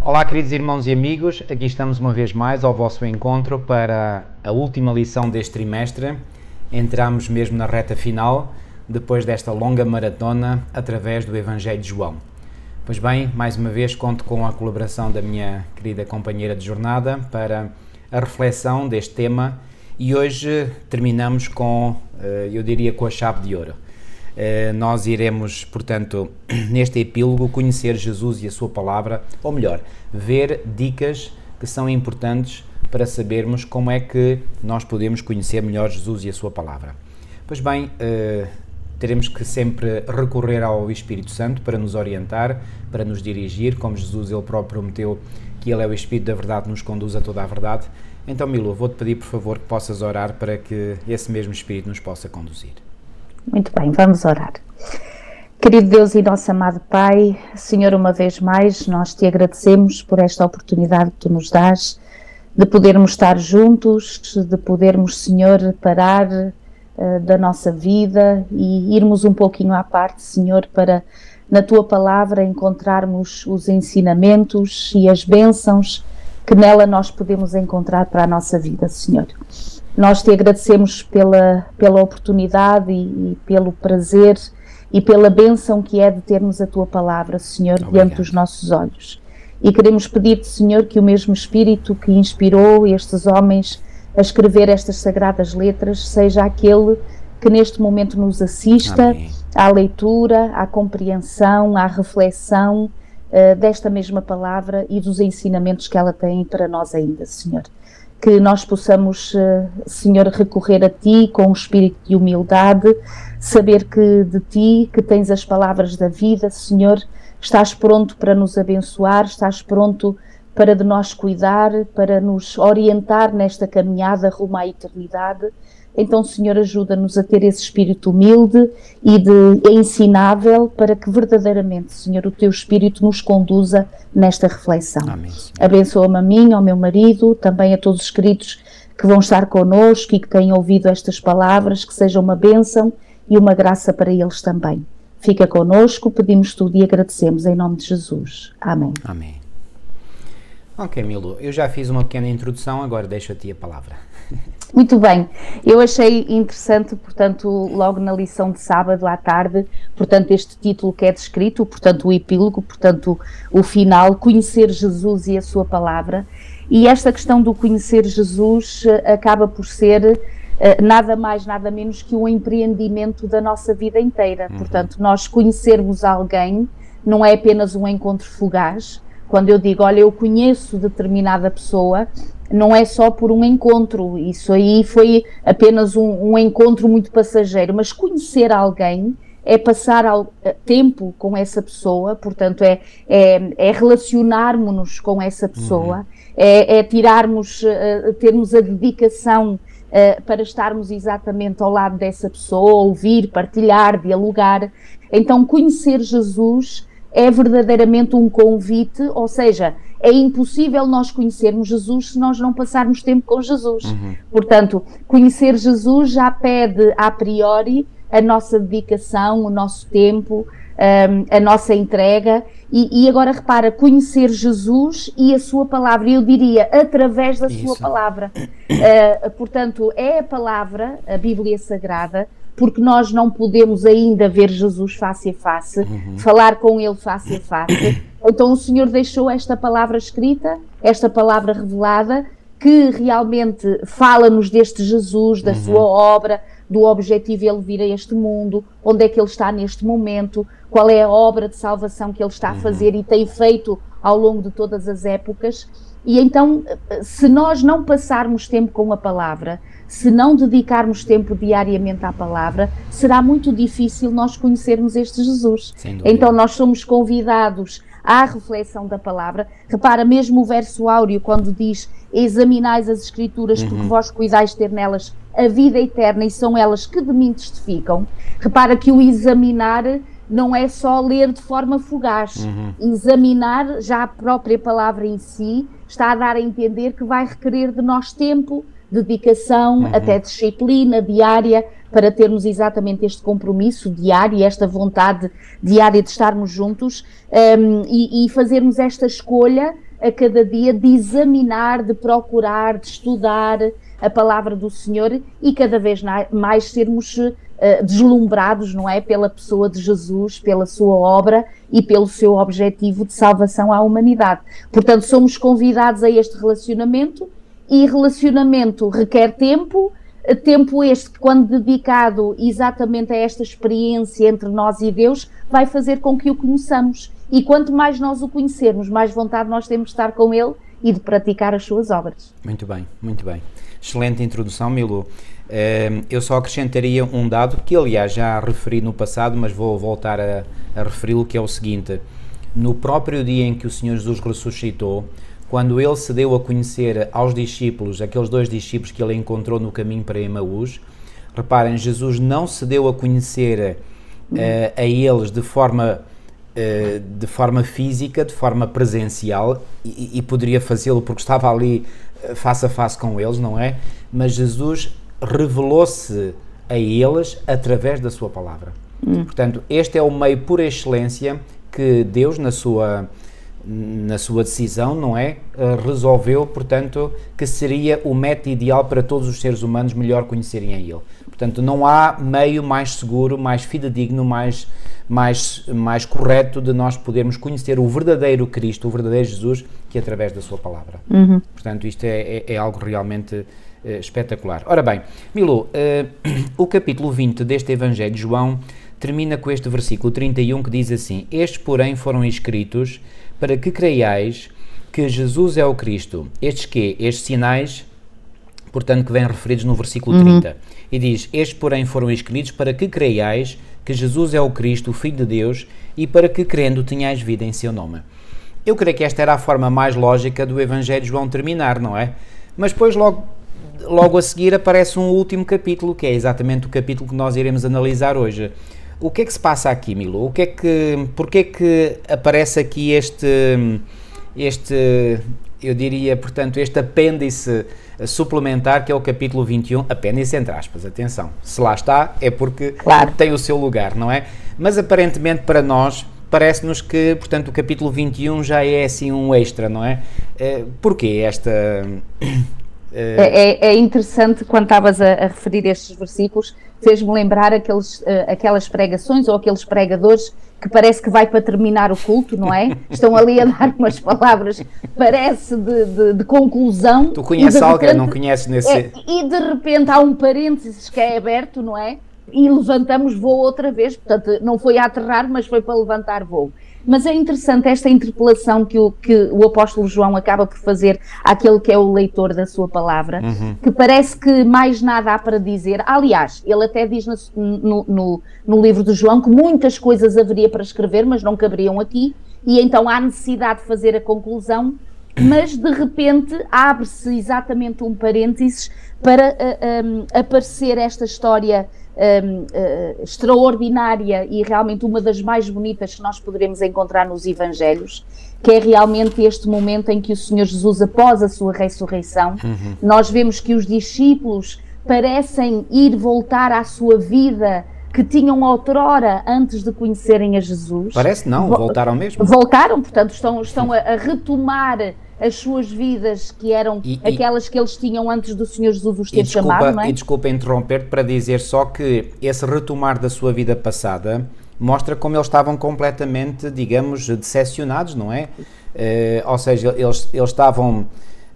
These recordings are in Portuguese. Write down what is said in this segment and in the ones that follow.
Olá, queridos irmãos e amigos, aqui estamos uma vez mais ao vosso encontro para a última lição deste trimestre. Entramos mesmo na reta final, depois desta longa maratona através do Evangelho de João. Pois bem, mais uma vez conto com a colaboração da minha querida companheira de jornada para a reflexão deste tema e hoje terminamos com, eu diria, com a chave de ouro. Nós iremos, portanto, neste epílogo, conhecer Jesus e a sua palavra, ou melhor, ver dicas que são importantes para sabermos como é que nós podemos conhecer melhor Jesus e a sua palavra. Pois bem, teremos que sempre recorrer ao Espírito Santo para nos orientar, para nos dirigir, como Jesus ele próprio prometeu que ele é o Espírito da verdade, nos conduz a toda a verdade. Então, Milu, vou-te pedir, por favor, que possas orar para que esse mesmo Espírito nos possa conduzir. Muito bem, vamos orar. Querido Deus e nosso amado Pai, Senhor, uma vez mais nós te agradecemos por esta oportunidade que tu nos dás de podermos estar juntos, de podermos, Senhor, parar da nossa vida e irmos um pouquinho à parte, Senhor, para na tua palavra encontrarmos os ensinamentos e as bênçãos que nela nós podemos encontrar para a nossa vida, Senhor. Nós te agradecemos pela oportunidade e pelo prazer e pela bênção que é de termos a tua palavra, Senhor, diante dos nossos olhos. E queremos pedir-te, Senhor, que o mesmo Espírito que inspirou estes homens a escrever estas sagradas letras seja aquele que neste momento nos assista Amém. À leitura, à compreensão, à reflexão desta mesma palavra e dos ensinamentos que ela tem para nós ainda, Senhor. Que nós possamos, Senhor, recorrer a Ti com um espírito de humildade, saber que de Ti, que tens as palavras da vida, Senhor, estás pronto para nos abençoar, estás pronto para de nós cuidar, para nos orientar nesta caminhada rumo à eternidade. Então, Senhor, ajuda-nos a ter esse espírito humilde e ensinável para que verdadeiramente, Senhor, o Teu Espírito nos conduza nesta reflexão. Amém. Abençoa-me a mim, ao meu marido, também a todos os queridos que vão estar connosco e que têm ouvido estas palavras, que sejam uma bênção e uma graça para eles também. Fica connosco, pedimos tudo e agradecemos em nome de Jesus. Amém. Amém. Ok, Milu, eu já fiz uma pequena introdução, agora deixo a ti a palavra. Muito bem, eu achei interessante, portanto, logo na lição de sábado à tarde, portanto, este título que é descrito, portanto, o epílogo, portanto, o final, conhecer Jesus e a sua palavra, e esta questão do conhecer Jesus acaba por ser nada mais, nada menos que um empreendimento da nossa vida inteira, portanto, nós conhecermos alguém não é apenas um encontro fugaz. Quando eu digo, olha, eu conheço determinada pessoa, não é só por um encontro, isso aí foi apenas um encontro muito passageiro, mas conhecer alguém é passar tempo com essa pessoa, portanto é relacionarmos-nos com essa pessoa, é termos a dedicação para estarmos exatamente ao lado dessa pessoa, ouvir, partilhar, dialogar. Então conhecer Jesus é verdadeiramente um convite, ou seja, é impossível nós conhecermos Jesus se nós não passarmos tempo com Jesus. Portanto, conhecer Jesus já pede a priori a nossa dedicação, o nosso tempo, a nossa entrega e agora repara, conhecer Jesus e a sua palavra, eu diria, através da sua palavra. Portanto, é a palavra, a Bíblia Sagrada, porque nós não podemos ainda ver Jesus face a face, falar com Ele face a face. Então o Senhor deixou esta palavra escrita, esta palavra revelada, que realmente fala-nos deste Jesus, da sua obra, do objetivo de Ele vir a este mundo, onde é que Ele está neste momento, qual é a obra de salvação que Ele está a fazer e tem feito ao longo de todas as épocas. E então, se nós não passarmos tempo com a palavra, se não dedicarmos tempo diariamente à palavra, será muito difícil nós conhecermos este Jesus. Então nós somos convidados à reflexão da palavra. Repara, mesmo o verso áureo, quando diz examinais as Escrituras, porque vós cuidais ter nelas a vida eterna e são elas que de mim testificam. Repara que o examinar não é só ler de forma fugaz. Examinar, já a própria palavra em si, está a dar a entender que vai requerer de nós tempo, dedicação, até disciplina diária, para termos exatamente este compromisso diário e esta vontade diária de estarmos juntos e fazermos esta escolha a cada dia de examinar, de procurar, de estudar a palavra do Senhor e cada vez mais sermos deslumbrados, não é? Pela pessoa de Jesus, pela sua obra e pelo seu objetivo de salvação à humanidade. Portanto, somos convidados a este relacionamento e relacionamento requer tempo este que, quando dedicado exatamente a esta experiência entre nós e Deus, vai fazer com que o conheçamos. E quanto mais nós o conhecermos, mais vontade nós temos de estar com Ele e de praticar as suas obras. Muito bem, muito bem. Excelente introdução, Milu. Eu só acrescentaria um dado que, aliás, já referi no passado, mas vou voltar a referi-lo, que é o seguinte. No próprio dia em que o Senhor Jesus ressuscitou, quando Ele se deu a conhecer aos discípulos, aqueles 2 discípulos que Ele encontrou no caminho para Emaús, reparem, Jesus não se deu a conhecer a eles de forma física, de forma presencial, e poderia fazê-lo porque estava ali face a face com eles, não é? Mas Jesus revelou-se a eles através da sua palavra. Portanto, este é o meio por excelência que Deus, na sua decisão, não é? Resolveu, portanto, que seria o método ideal para todos os seres humanos melhor conhecerem a Ele. Portanto, não há meio mais seguro, mais fidedigno, mais correto de nós podermos conhecer o verdadeiro Cristo, o verdadeiro Jesus, que é através da sua palavra. Portanto, isto é algo realmente espetacular. Ora bem, Milu, o capítulo 20 deste Evangelho de João termina com este versículo 31 que diz assim: Estes, porém, foram escritos para que creiais que Jesus é o Cristo. Estes sinais, portanto, que vêm referidos no versículo 30. E diz: Estes, porém, foram escritos para que creiais que Jesus é o Cristo, o Filho de Deus, e para que, crendo, tenhais vida em seu nome. Eu creio que esta era a forma mais lógica do Evangelho de João terminar, não é? Mas depois, logo a seguir, aparece um último capítulo, que é exatamente o capítulo que nós iremos analisar hoje. O que é que se passa aqui, Milu? Porquê é que aparece aqui eu diria, portanto, este apêndice suplementar, que é o capítulo 21, apêndice entre aspas, atenção, se lá está é porque tem o seu lugar, não é? Mas aparentemente para nós, parece-nos que, portanto, o capítulo 21 já é assim um extra, não é? Porquê esta... É interessante, quando estavas a referir estes versículos, fez-me lembrar aquelas pregações ou aqueles pregadores que parece que vai para terminar o culto, não é? Estão ali a dar umas palavras, parece de conclusão. Tu conheces alguém, não conheces nesse... E de repente há um parênteses que é aberto, não é? E levantamos voo outra vez, portanto não foi a aterrar, mas foi para levantar voo. Mas é interessante esta interpelação que o apóstolo João acaba por fazer àquele que é o leitor da sua palavra, que parece que mais nada há para dizer. Aliás, ele até diz no livro de João que muitas coisas haveria para escrever, mas não caberiam aqui, e então há necessidade de fazer a conclusão, mas de repente abre-se exatamente um parênteses para aparecer esta história extraordinária e realmente uma das mais bonitas que nós poderemos encontrar nos Evangelhos, que é realmente este momento em que o Senhor Jesus, após a sua ressurreição, nós vemos que os discípulos parecem voltar à sua vida que tinham outrora antes de conhecerem a Jesus. Parece não, voltaram mesmo. Voltaram, portanto estão a retomar as suas vidas, que eram aquelas que eles tinham antes do Senhor Jesus os ter chamado, não é? E desculpa interromper-te para dizer só que esse retomar da sua vida passada mostra como eles estavam completamente, digamos, decepcionados, não é? Ou seja, eles estavam,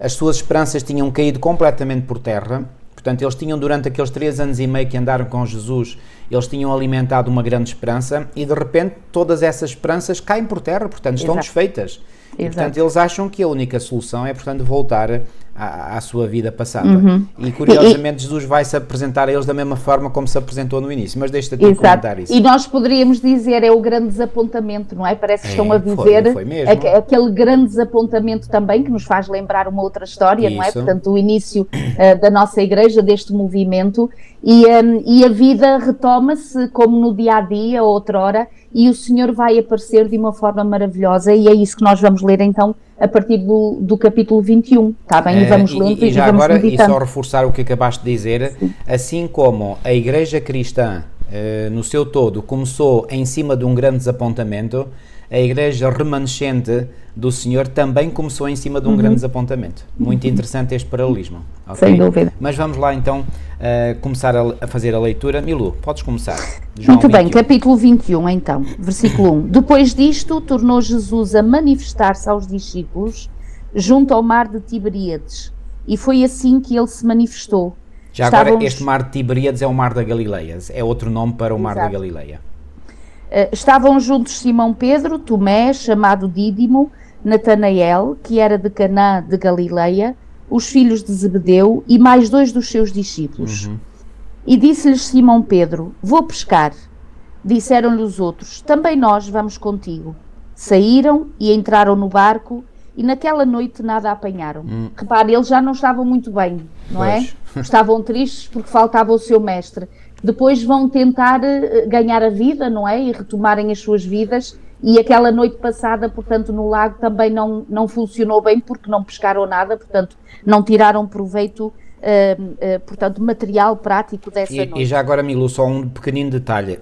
as suas esperanças tinham caído completamente por terra. Portanto, eles tinham, durante aqueles 3 anos e meio que andaram com Jesus, eles tinham alimentado uma grande esperança e de repente todas essas esperanças caem por terra, portanto estão desfeitas. E, portanto, eles acham que a única solução é, portanto, voltar à sua vida passada. E, curiosamente, Jesus vai-se apresentar a eles da mesma forma como se apresentou no início. Mas deixa-te aqui comentar isso. E nós poderíamos dizer, é o grande desapontamento, não é? Parece que estão a viver foi mesmo. Aquele grande desapontamento também, que nos faz lembrar uma outra história, não é? Portanto, o início da nossa igreja, deste movimento, e a vida retoma-se como no dia-a-dia, outrora, e o Senhor vai aparecer de uma forma maravilhosa, e é isso que nós vamos ler então a partir do capítulo 21, está bem? E vamos lendo e já vamos agora, meditando. E só reforçar o que acabaste de dizer, assim como a igreja cristã no seu todo começou em cima de um grande desapontamento, a igreja remanescente do Senhor também começou em cima de um grande desapontamento. Muito interessante este paralelismo. Okay? Sem dúvida. Mas vamos lá então começar a fazer a leitura. Milu, podes começar. João Muito bem, 21. capítulo 21 então, versículo 1. Depois disto, tornou Jesus a manifestar-se aos discípulos junto ao mar de Tiberíades, e foi assim que ele se manifestou. Já agora, este mar de Tiberíades é o mar da Galileia, é outro nome para o mar da Galileia. Estavam juntos Simão Pedro, Tomé, chamado Dídimo, Natanael, que era de Caná de Galileia, os filhos de Zebedeu e mais 2 dos seus discípulos. E disse-lhes Simão Pedro: vou pescar. Disseram-lhe os outros: também nós vamos contigo. Saíram e entraram no barco e naquela noite nada apanharam. Repare, eles já não estavam muito bem, não é? Estavam tristes porque faltava o seu mestre. Depois vão tentar ganhar a vida, não é? E retomarem as suas vidas. E aquela noite passada, portanto, no lago também não funcionou bem porque não pescaram nada, portanto, não tiraram proveito, portanto, material prático dessa noite. E já agora, Milu, só um pequenino detalhe.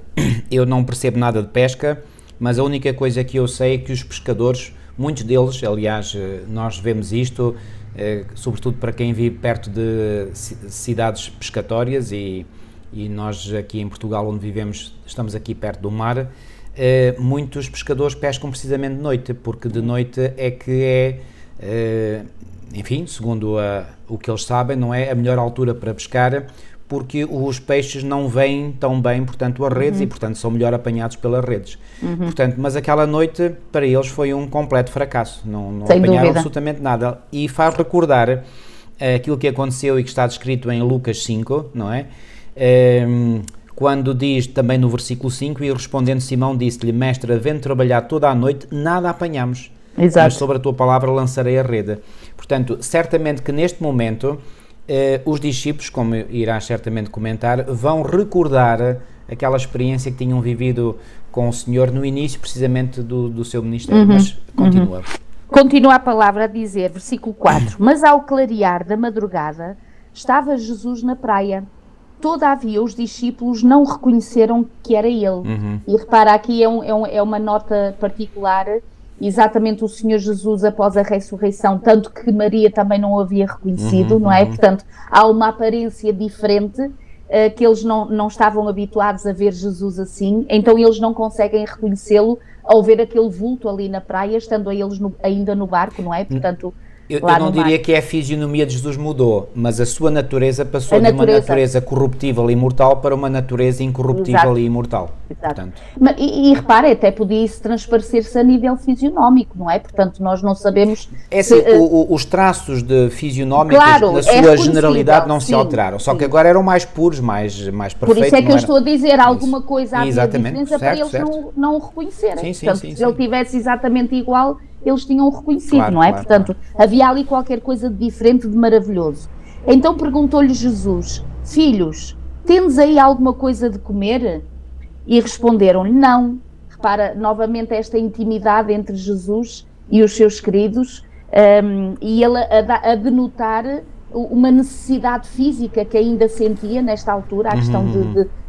Eu não percebo nada de pesca, mas a única coisa que eu sei é que os pescadores, muitos deles, aliás, nós vemos isto, sobretudo para quem vive perto de cidades pescatórias e nós aqui em Portugal, onde vivemos, estamos aqui perto do mar, muitos pescadores pescam precisamente de noite, porque de noite é que enfim, segundo o que eles sabem, não é a melhor altura para pescar, porque os peixes não vêm tão bem, portanto, as redes e, portanto, são melhor apanhados pelas redes. Portanto, mas aquela noite, para eles, foi um completo fracasso. Não apanharam absolutamente nada. E faz recordar aquilo que aconteceu e que está descrito em Lucas 5, não é? Quando diz também no versículo 5, e respondendo Simão disse-lhe: mestre, havendo trabalhado toda a noite, nada apanhamos. Exato. Mas sobre a tua palavra lançarei a rede. Portanto, certamente que neste momento os discípulos, como irás certamente comentar, vão recordar aquela experiência que tinham vivido com o Senhor no início precisamente do seu ministério. Mas continua. Continua a palavra a dizer, versículo 4, mas ao clarear da madrugada estava Jesus na praia. Todavia os discípulos não reconheceram que era ele. E repara, aqui é uma nota particular, exatamente o Senhor Jesus após a ressurreição, tanto que Maria também não o havia reconhecido, não é? Portanto, há uma aparência diferente, que eles não estavam habituados a ver Jesus assim, então eles não conseguem reconhecê-lo ao ver aquele vulto ali na praia, estando eles ainda no barco, não é? Portanto, eu não diria que a fisionomia de Jesus mudou, mas a sua natureza passou de uma natureza corruptível e imortal para uma natureza incorruptível e imortal. Exato. Portanto. E repare, até podia isso transparecer-se a nível fisionómico, não é? Portanto, nós não sabemos... Os traços de fisionómicos, claro, na sua generalidade, não se alteraram, só que agora eram mais puros, mais perfeitos. Por isso é que eu estou a dizer, alguma coisa havia diferença para eles não o reconhecerem. Sim, Portanto, se ele tivesse exatamente igual, eles tinham reconhecido, claro, não é? Claro, Portanto, havia ali qualquer coisa de diferente, de maravilhoso. Então perguntou-lhe Jesus: filhos, tendes aí alguma coisa de comer? E responderam-lhe: não. Repara, novamente, esta intimidade entre Jesus e os seus queridos, e ele a denotar uma necessidade física que ainda sentia nesta altura, a questão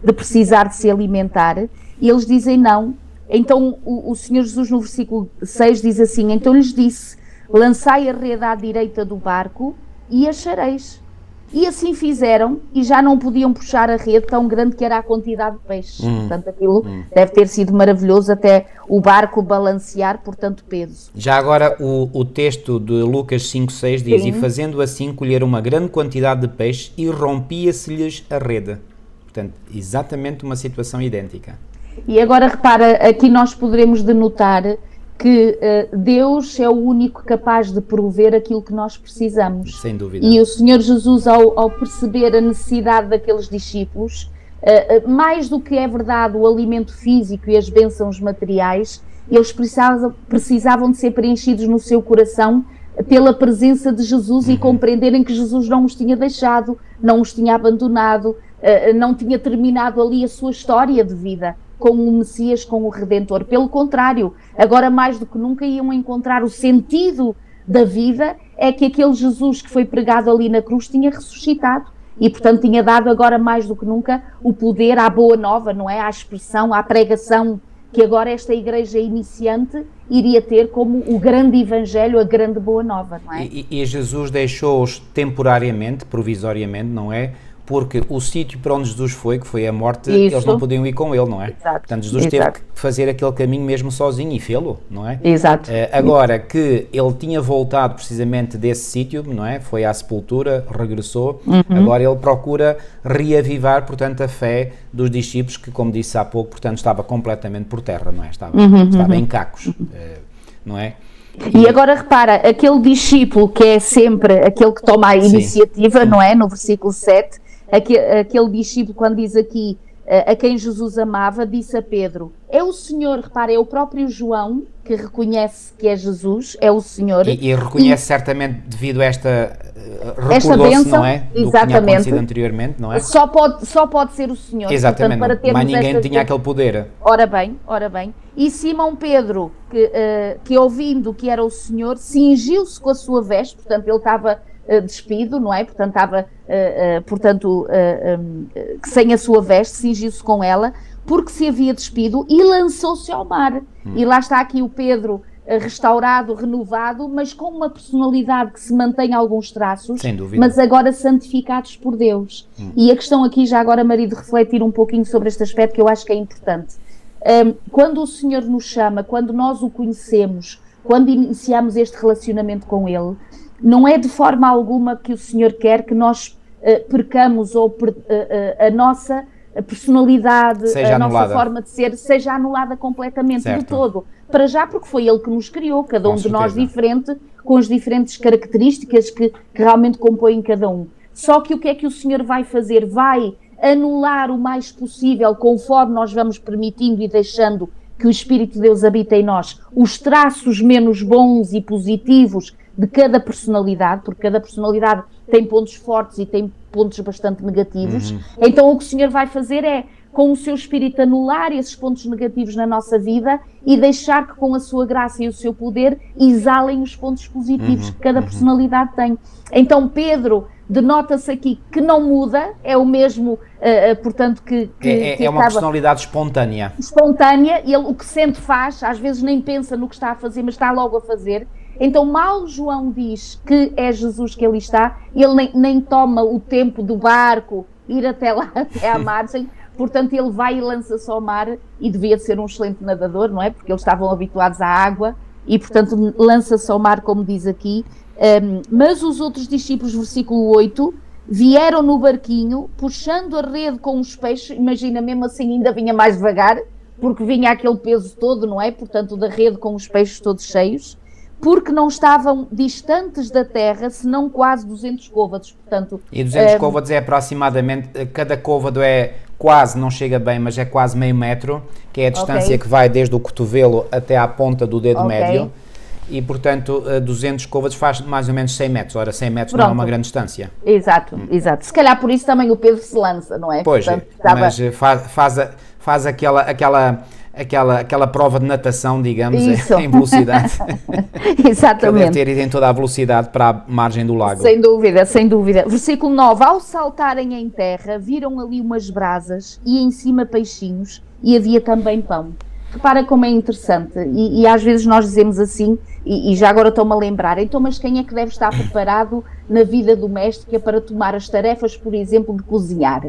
de precisar de se alimentar, e eles dizem não. Então o Senhor Jesus no versículo 6 diz assim: então lhes disse, lançai a rede à direita do barco e achareis. E assim fizeram, e já não podiam puxar a rede, tão grande que era a quantidade de peixes. Portanto, aquilo deve ter sido maravilhoso, até o barco balancear por tanto peso. Já agora o texto de Lucas 5,6 diz: sim. E fazendo assim colheram uma grande quantidade de peixes e rompia-se-lhes a rede. Portanto, exatamente uma situação idêntica. E agora repara, aqui nós poderemos denotar que Deus é o único capaz de prover aquilo que nós precisamos. Sem dúvida. E o Senhor Jesus, ao perceber a necessidade daqueles discípulos, mais do que é verdade o alimento físico e as bênçãos materiais, eles precisavam de ser preenchidos no seu coração pela presença de Jesus e compreenderem que Jesus não os tinha deixado, não os tinha abandonado, não tinha terminado ali a sua história de vida com o Messias, com o Redentor. Pelo contrário, agora mais do que nunca iam encontrar o sentido da vida, é que aquele Jesus que foi pregado ali na cruz tinha ressuscitado e, portanto, tinha dado agora mais do que nunca o poder à boa nova, não é? À expressão, à pregação que agora esta igreja iniciante iria ter como o grande evangelho, a grande boa nova, não é? E Jesus deixou-os temporariamente, provisoriamente, não é? Porque o sítio para onde Jesus foi, que foi a morte, Isso. eles não podiam ir com ele, não é? Exato. Portanto, Jesus teve que fazer aquele caminho mesmo sozinho e fê-lo, não é? Exato. Agora que ele tinha voltado precisamente desse sítio, não é? Foi à sepultura, regressou, agora ele procura reavivar, portanto, a fé dos discípulos que, como disse há pouco, portanto, estava completamente por terra, não é? Estava em cacos, não é? E agora repara, aquele discípulo que é sempre aquele que toma a iniciativa, não é? No versículo 7, aquele discípulo, quando diz aqui a quem Jesus amava, disse a Pedro, é o Senhor, repara, é o próprio João que reconhece que é Jesus, é o Senhor. E reconhece certamente devido a esta bênção, não é? Do que tinha acontecido anteriormente, não é? Só pode ser o Senhor. Exatamente, portanto, para mas ninguém tinha aquele poder. Ora bem. E Simão Pedro, que ouvindo que era o Senhor, cingiu-se com a sua veste, portanto ele estava despido, não é? Portanto estava, sem a sua veste, cingiu-se com ela, porque se havia despido e lançou-se ao mar. E lá está aqui o Pedro restaurado, renovado, mas com uma personalidade que se mantém alguns traços, sem dúvida, mas agora santificados por Deus. E a questão aqui, já agora, Maria, de refletir um pouquinho sobre este aspecto que eu acho que é importante. Quando o Senhor nos chama, quando nós o conhecemos, quando iniciamos este relacionamento com Ele, não é de forma alguma que o Senhor quer que nós percamos ou a nossa personalidade, seja a anulada. Nossa forma de ser, seja anulada completamente, certo, de todo. Para já, porque foi Ele que nos criou, cada um de nós diferente, com as diferentes características que realmente compõem cada um. Só que o que é que o Senhor vai fazer? Vai anular o mais possível, conforme nós vamos permitindo e deixando que o Espírito de Deus habita em nós, os traços menos bons e positivos de cada personalidade, porque cada personalidade tem pontos fortes e tem pontos bastante negativos. Então o que o Senhor vai fazer é, com o seu Espírito, anular esses pontos negativos na nossa vida e deixar que com a sua graça e o seu poder exalem os pontos positivos que cada personalidade tem. Então Pedro denota-se aqui que não muda, é o mesmo, portanto, que é uma personalidade espontânea. Espontânea, ele o que sente faz, às vezes nem pensa no que está a fazer, mas está logo a fazer. Então, mal João diz que é Jesus que ali está, ele nem toma o tempo do barco, ir até lá, até à margem, portanto ele vai e lança-se ao mar, e devia ser um excelente nadador, não é? Porque eles estavam habituados à água, e portanto lança-se ao mar, como diz aqui. Mas os outros discípulos, versículo 8, vieram no barquinho, puxando a rede com os peixes, imagina, mesmo assim ainda vinha mais devagar, porque vinha aquele peso todo, não é? Portanto, da rede com os peixes todos cheios, porque não estavam distantes da terra, senão quase 200 côvados, portanto... E 200 côvados é aproximadamente, cada côvado é quase, não chega bem, mas é quase meio metro, que é a distância que vai desde o cotovelo até à ponta do dedo médio, e portanto 200 côvados faz mais ou menos 100 metros, ora 100 metros não é uma grande distância. Exato. Se calhar por isso também o Pedro se lança, não é? Pois, portanto, mas faz aquela prova de natação, digamos, em velocidade. Exatamente. Deve ter ido em toda a velocidade para a margem do lago. Sem dúvida, sem dúvida. Versículo 9. Ao saltarem em terra, viram ali umas brasas e em cima peixinhos e havia também pão. Repara como é interessante, e às vezes nós dizemos assim, e já agora estou-me a lembrar, então mas quem é que deve estar preparado na vida doméstica para tomar as tarefas, por exemplo, de cozinhar?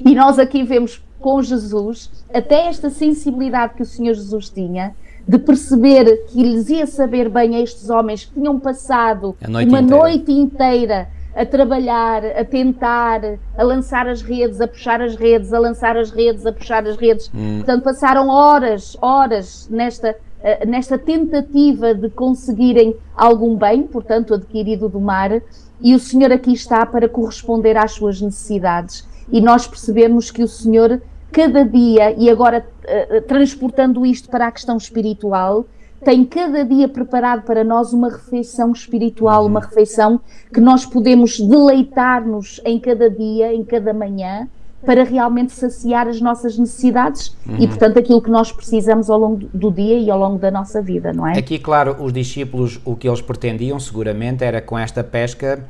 E nós aqui vemos com Jesus até esta sensibilidade que o Senhor Jesus tinha, de perceber que lhes ia saber bem a estes homens que tinham passado uma noite inteira a trabalhar, a tentar, a lançar as redes, a puxar as redes, a lançar as redes, a puxar as redes. Portanto, passaram horas nesta tentativa de conseguirem algum bem, portanto, adquirido do mar, e o Senhor aqui está para corresponder às suas necessidades. E nós percebemos que o Senhor, cada dia, e agora transportando isto para a questão espiritual, tem cada dia preparado para nós uma refeição espiritual, uma refeição que nós podemos deleitar-nos em cada dia, em cada manhã, para realmente saciar as nossas necessidades e, portanto, aquilo que nós precisamos ao longo do dia e ao longo da nossa vida, não é? Aqui, claro, os discípulos, o que eles pretendiam, seguramente, era com esta pesca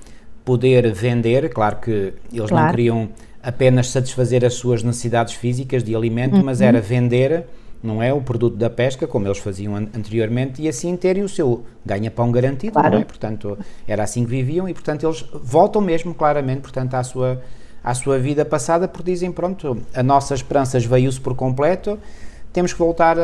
poder vender, claro que eles não queriam apenas satisfazer as suas necessidades físicas de alimento, mas era vender não é? O produto da pesca, como eles faziam anteriormente, e assim terem o seu ganha-pão garantido, Claro. não é? Portanto, era assim que viviam e, portanto, eles voltam mesmo, claramente, portanto, à sua vida passada, porque dizem, pronto, a nossa esperança esvaiu-se por completo, temos que voltar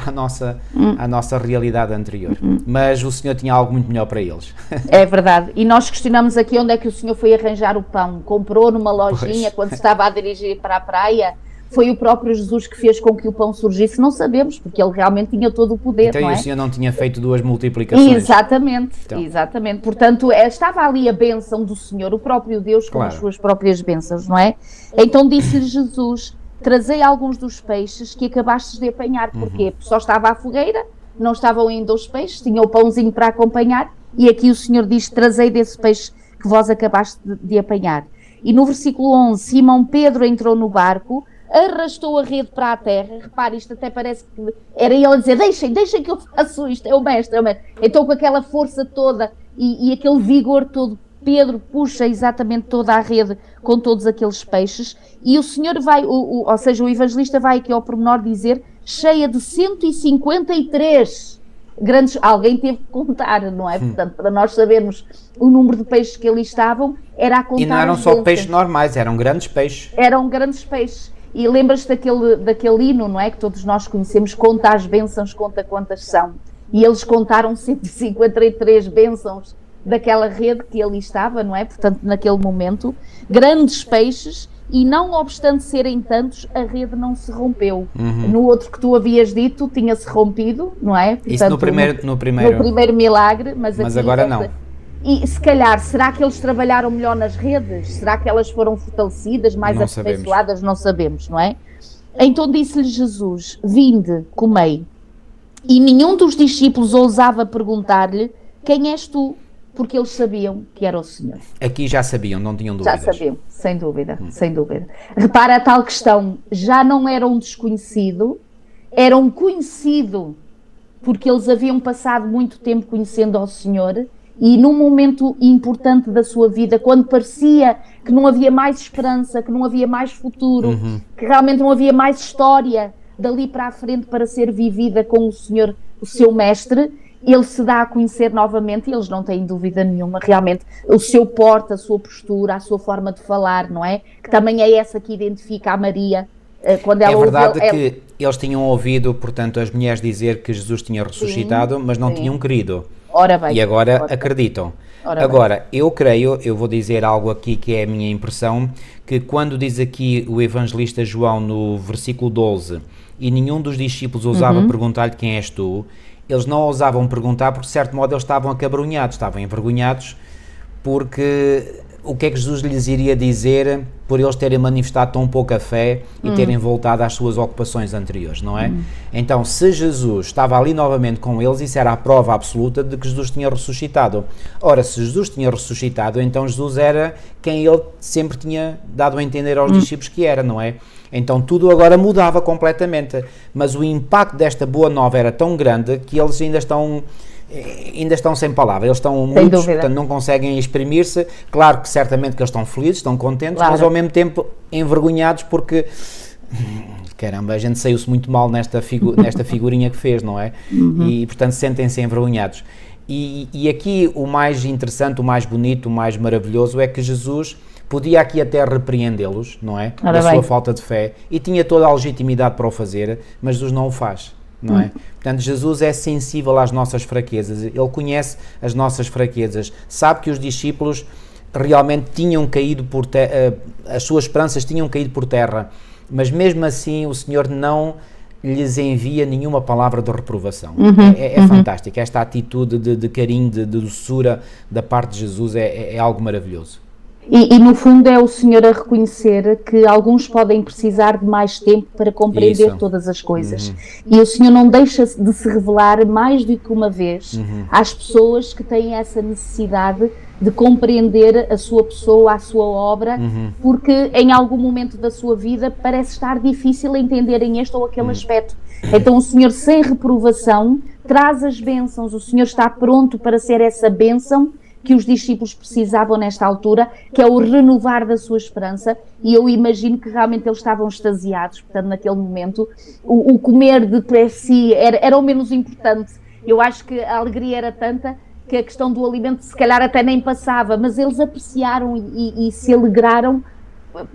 à nossa realidade anterior. Mas o Senhor tinha algo muito melhor para eles. É verdade. E nós questionamos aqui onde é que o senhor foi arranjar o pão. Comprou numa lojinha Pois. quando se estava a dirigir para a praia? Foi o próprio Jesus que fez com que o pão surgisse? Não sabemos, porque ele realmente tinha todo o poder, Então, não e é? o Senhor não tinha feito 2 multiplicações? Exatamente, Então. exatamente. Portanto, estava ali a bênção do Senhor, o próprio Deus com Claro. as suas próprias bênçãos, não é? Então disse-lhe Jesus, trazei alguns dos peixes que acabastes de apanhar. Porquê? Porque só estava a fogueira, não estavam ainda os peixes, tinha o pãozinho para acompanhar, e aqui o Senhor diz, trazei desse peixe que vós acabaste de apanhar. E no versículo 11, Simão Pedro entrou no barco, arrastou a rede para a terra. Repare, isto até parece que era ele a dizer, deixem que eu faço isto, é o mestre, é o mestre. Então com aquela força toda e aquele vigor todo, Pedro puxa exatamente toda a rede com todos aqueles peixes, e o Senhor vai, ou seja, o evangelista vai aqui ao pormenor dizer, cheia de 153 grandes, alguém teve que contar, não é? Portanto, para nós sabermos o número de peixes que ali estavam, era a contar. E não eram as só bênçãos. peixes normais, eram grandes peixes. Eram grandes peixes. E lembras-te daquele hino, não é? Que todos nós conhecemos, conta as bênçãos, conta quantas são. E eles contaram 153 bênçãos daquela rede que ali estava, não é? Portanto, naquele momento, grandes peixes, e não obstante serem tantos, a rede não se rompeu. No outro que tu havias dito, tinha-se rompido, não é? Portanto, Isso no primeiro milagre, mas aqui agora não. E se calhar, será que eles trabalharam melhor nas redes? Será que elas foram fortalecidas, mais Não aperfeiçoadas? Não sabemos, não é? Então disse-lhe Jesus, vinde, comei. E nenhum dos discípulos ousava perguntar-lhe, quem és tu? Porque eles sabiam que era o Senhor. Aqui já sabiam, não tinham Já dúvidas. sabiam, sem dúvida, sem dúvida. Repara a tal questão, já não era um desconhecido, era um conhecido, porque eles haviam passado muito tempo conhecendo ao Senhor, e num momento importante da sua vida, quando parecia que não havia mais esperança, que não havia mais futuro, que realmente não havia mais história dali para a frente para ser vivida com o Senhor, o seu mestre, ele se dá a conhecer novamente, e eles não têm dúvida nenhuma, realmente, o seu porte, a sua postura, a sua forma de falar, não é? Que também é essa que identifica a Maria, quando ela É verdade ouve, que eles tinham ouvido, portanto, as mulheres dizer que Jesus tinha ressuscitado, mas não tinham querido. Ora bem, E agora ora bem. acreditam. Ora Agora, eu vou dizer algo aqui que é a minha impressão, que quando diz aqui o evangelista João no versículo 12, e nenhum dos discípulos ousava perguntar-lhe quem és tu, eles não ousavam perguntar porque de certo modo eles estavam acabrunhados, estavam envergonhados, porque o que é que Jesus lhes iria dizer por eles terem manifestado tão pouca fé e terem voltado às suas ocupações anteriores, não é? Então, se Jesus estava ali novamente com eles, isso era a prova absoluta de que Jesus tinha ressuscitado. Ora, se Jesus tinha ressuscitado, então Jesus era quem ele sempre tinha dado a entender aos discípulos que era, não é? Então tudo agora mudava completamente, mas o impacto desta boa nova era tão grande que eles ainda estão sem palavras, eles estão mudos, portanto não conseguem exprimir-se. Claro que certamente que eles estão felizes, estão contentes, claro, mas ao mesmo tempo envergonhados porque, caramba, a gente saiu-se muito mal nesta figurinha que fez, não é? E portanto sentem-se envergonhados. E aqui o mais interessante, o mais bonito, o mais maravilhoso é que Jesus podia aqui até repreendê-los, não é? Da sua falta de fé, e tinha toda a legitimidade para o fazer, mas Jesus não o faz. Não é? Portanto, Jesus é sensível às nossas fraquezas, ele conhece as nossas fraquezas, sabe que os discípulos realmente tinham caído por terra, as suas esperanças tinham caído por terra, mas mesmo assim o Senhor não lhes envia nenhuma palavra de reprovação. É fantástico, esta atitude de carinho, de doçura da parte de Jesus é algo maravilhoso. E no fundo é o Senhor a reconhecer que alguns podem precisar de mais tempo para compreender todas as coisas. E o Senhor não deixa de se revelar mais do que uma vez às pessoas que têm essa necessidade de compreender a sua pessoa, a sua obra, porque em algum momento da sua vida parece estar difícil entenderem este ou aquele aspecto. Então o Senhor, sem reprovação, traz as bênçãos, o Senhor está pronto para ser essa bênção que os discípulos precisavam nesta altura, que é o renovar da sua esperança, e eu imagino que realmente eles estavam extasiados, portanto, naquele momento, o comer de per si era o menos importante. Eu acho que a alegria era tanta que a questão do alimento se calhar até nem passava, mas eles apreciaram e se alegraram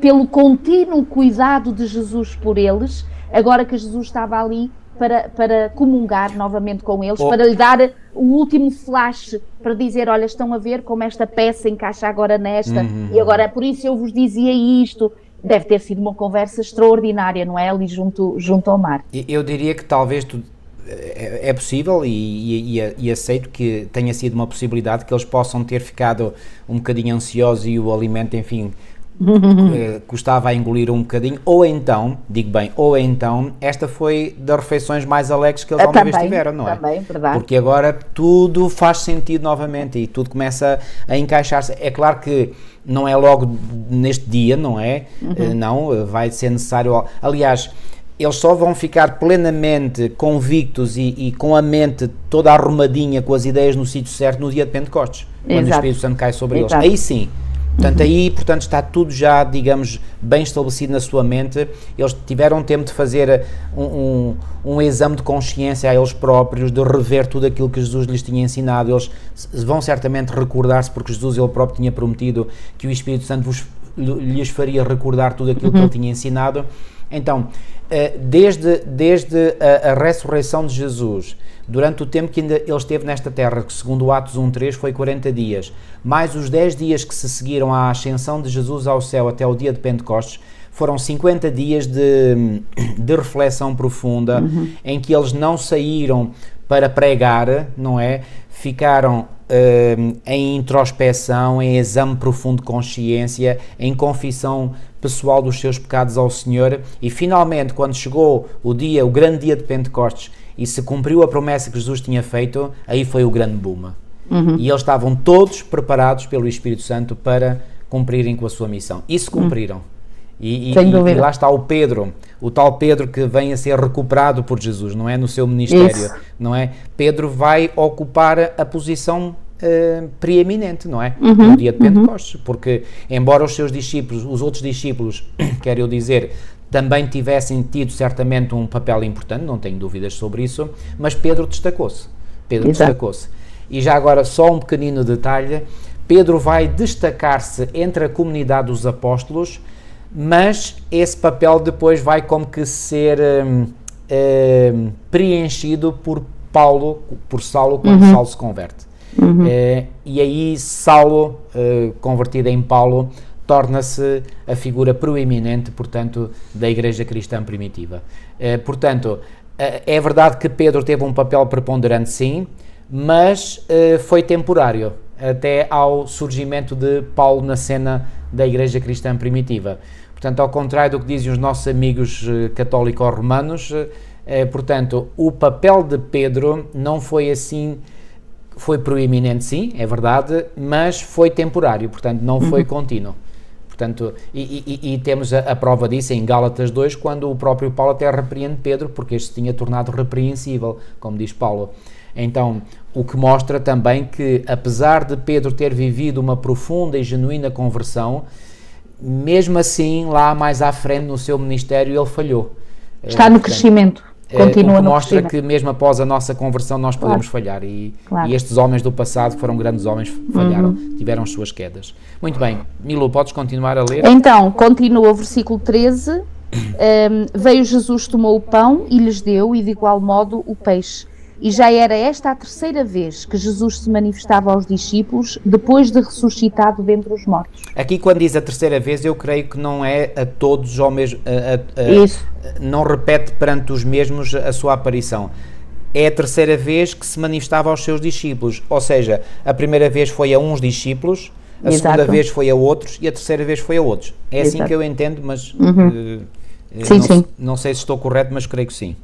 pelo contínuo cuidado de Jesus por eles, agora que Jesus estava ali para comungar novamente com eles, para lhe dar o último flash, para dizer, olha, estão a ver como esta peça encaixa agora nesta, e agora por isso eu vos dizia isto. Deve ter sido uma conversa extraordinária, não é? Ali junto ao mar. Eu diria que talvez é possível e aceito que tenha sido uma possibilidade que eles possam ter ficado um bocadinho ansiosos e o alimento, enfim, custava a engolir um bocadinho, ou então esta foi das refeições mais alegres que eles alguma vez tiveram, não é? Também, verdade. Porque agora tudo faz sentido novamente e tudo começa a encaixar-se. É claro que não é logo neste dia, não é? Não, vai ser necessário, aliás, eles só vão ficar plenamente convictos e com a mente toda arrumadinha, com as ideias no sítio certo, no dia de Pentecostes, quando o Espírito Santo cai sobre eles. Aí sim. Portanto, está tudo já, digamos, bem estabelecido na sua mente. Eles tiveram tempo de fazer um exame de consciência a eles próprios, de rever tudo aquilo que Jesus lhes tinha ensinado. Eles vão certamente recordar-se, porque Jesus ele próprio tinha prometido que o Espírito Santo lhes faria recordar tudo aquilo que ele tinha ensinado. Então, desde a ressurreição de Jesus, durante o tempo que ainda ele esteve nesta terra, que segundo Atos 1:3 foi 40 dias, mais os 10 dias que se seguiram à ascensão de Jesus ao céu até o dia de Pentecostes, foram 50 dias de reflexão profunda, em que eles não saíram para pregar, não é? Ficaram em introspeção, em exame profundo de consciência, em confissão pessoal dos seus pecados ao Senhor, e finalmente, quando chegou o grande dia de Pentecostes, e se cumpriu a promessa que Jesus tinha feito, aí foi o grande boom. E eles estavam todos preparados pelo Espírito Santo para cumprirem com a sua missão. E se cumpriram. E lá está o tal Pedro que vem a ser recuperado por Jesus, não é? No seu ministério, não é? Pedro vai ocupar a posição preeminente, não é? No dia de Pentecostes, porque embora os seus discípulos, os outros discípulos, quero eu dizer, também tivessem tido certamente um papel importante, não tenho dúvidas sobre isso, mas Pedro destacou-se. E já agora só um pequenino detalhe, Pedro vai destacar-se entre a comunidade dos apóstolos, mas esse papel depois vai como que ser preenchido por Saulo, quando Saulo se converte. E aí Saulo, convertido em Paulo, torna-se a figura proeminente, portanto, da Igreja Cristã primitiva. Portanto, é verdade que Pedro teve um papel preponderante, sim, mas foi temporário, até ao surgimento de Paulo na cena da Igreja Cristã primitiva. Portanto, ao contrário do que dizem os nossos amigos católico-romanos, portanto, o papel de Pedro não foi assim, foi proeminente, sim, é verdade, mas foi temporário, portanto, não foi contínuo. Portanto, e temos a prova disso em Gálatas 2, quando o próprio Paulo até repreende Pedro, porque este se tinha tornado repreensível, como diz Paulo. Então, o que mostra também que, apesar de Pedro ter vivido uma profunda e genuína conversão, mesmo assim, lá mais à frente no seu ministério, ele falhou. Está no crescimento. Continua o que mostra que mesmo após a nossa conversão nós podemos falhar e estes homens do passado, que foram grandes homens, falharam, tiveram as suas quedas. Muito bem, Milu, podes continuar a ler? Então, continua o versículo 13, veio Jesus, tomou o pão e lhes deu, e de igual modo o peixe. E já era esta a terceira vez que Jesus se manifestava aos discípulos depois de ressuscitado dentre os mortos. Aqui quando diz a terceira vez, eu creio que não é a todos ao mesmo, não repete perante os mesmos a sua aparição. É a terceira vez que se manifestava aos seus discípulos, ou seja, a primeira vez foi a uns discípulos, a segunda vez foi a outros e a terceira vez foi a outros. É assim que eu entendo, mas não sei se estou correto, mas creio que sim.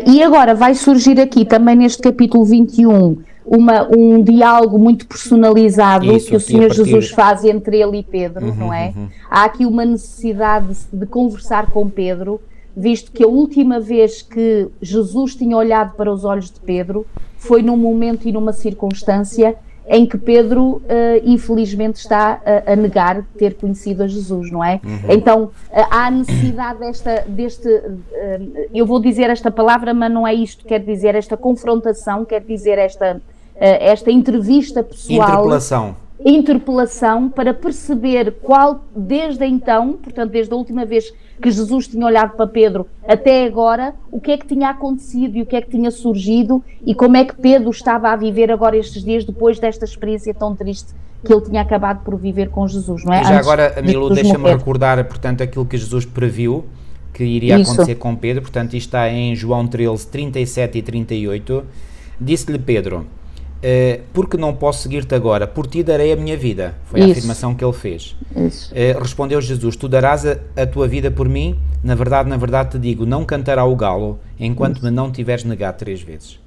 E agora vai surgir aqui também neste capítulo 21 um diálogo muito personalizado que o Senhor Jesus faz entre ele e Pedro, não é? Há aqui uma necessidade de conversar com Pedro, visto que a última vez que Jesus tinha olhado para os olhos de Pedro foi num momento e numa circunstância em que Pedro, infelizmente, está a negar ter conhecido a Jesus, não é? Então, há a necessidade eu vou dizer esta palavra, mas não é isto que quer dizer, esta confrontação, quer dizer esta entrevista pessoal. Interpelação para perceber desde então, portanto, desde a última vez que Jesus tinha olhado para Pedro até agora, o que é que tinha acontecido e o que é que tinha surgido e como é que Pedro estava a viver agora estes dias depois desta experiência tão triste que ele tinha acabado por viver com Jesus, não é? E já agora, Milu, deixa-me recordar, portanto, aquilo que Jesus previu que iria acontecer com Pedro, portanto, isto está em João 13, 37 e 38, disse-lhe Pedro: porque não posso seguir-te agora, por ti darei a minha vida. Foi a afirmação que ele fez. Respondeu Jesus: tu darás a tua vida por mim? Na verdade te digo, não cantará o galo enquanto me não tiveres negado 3 vezes.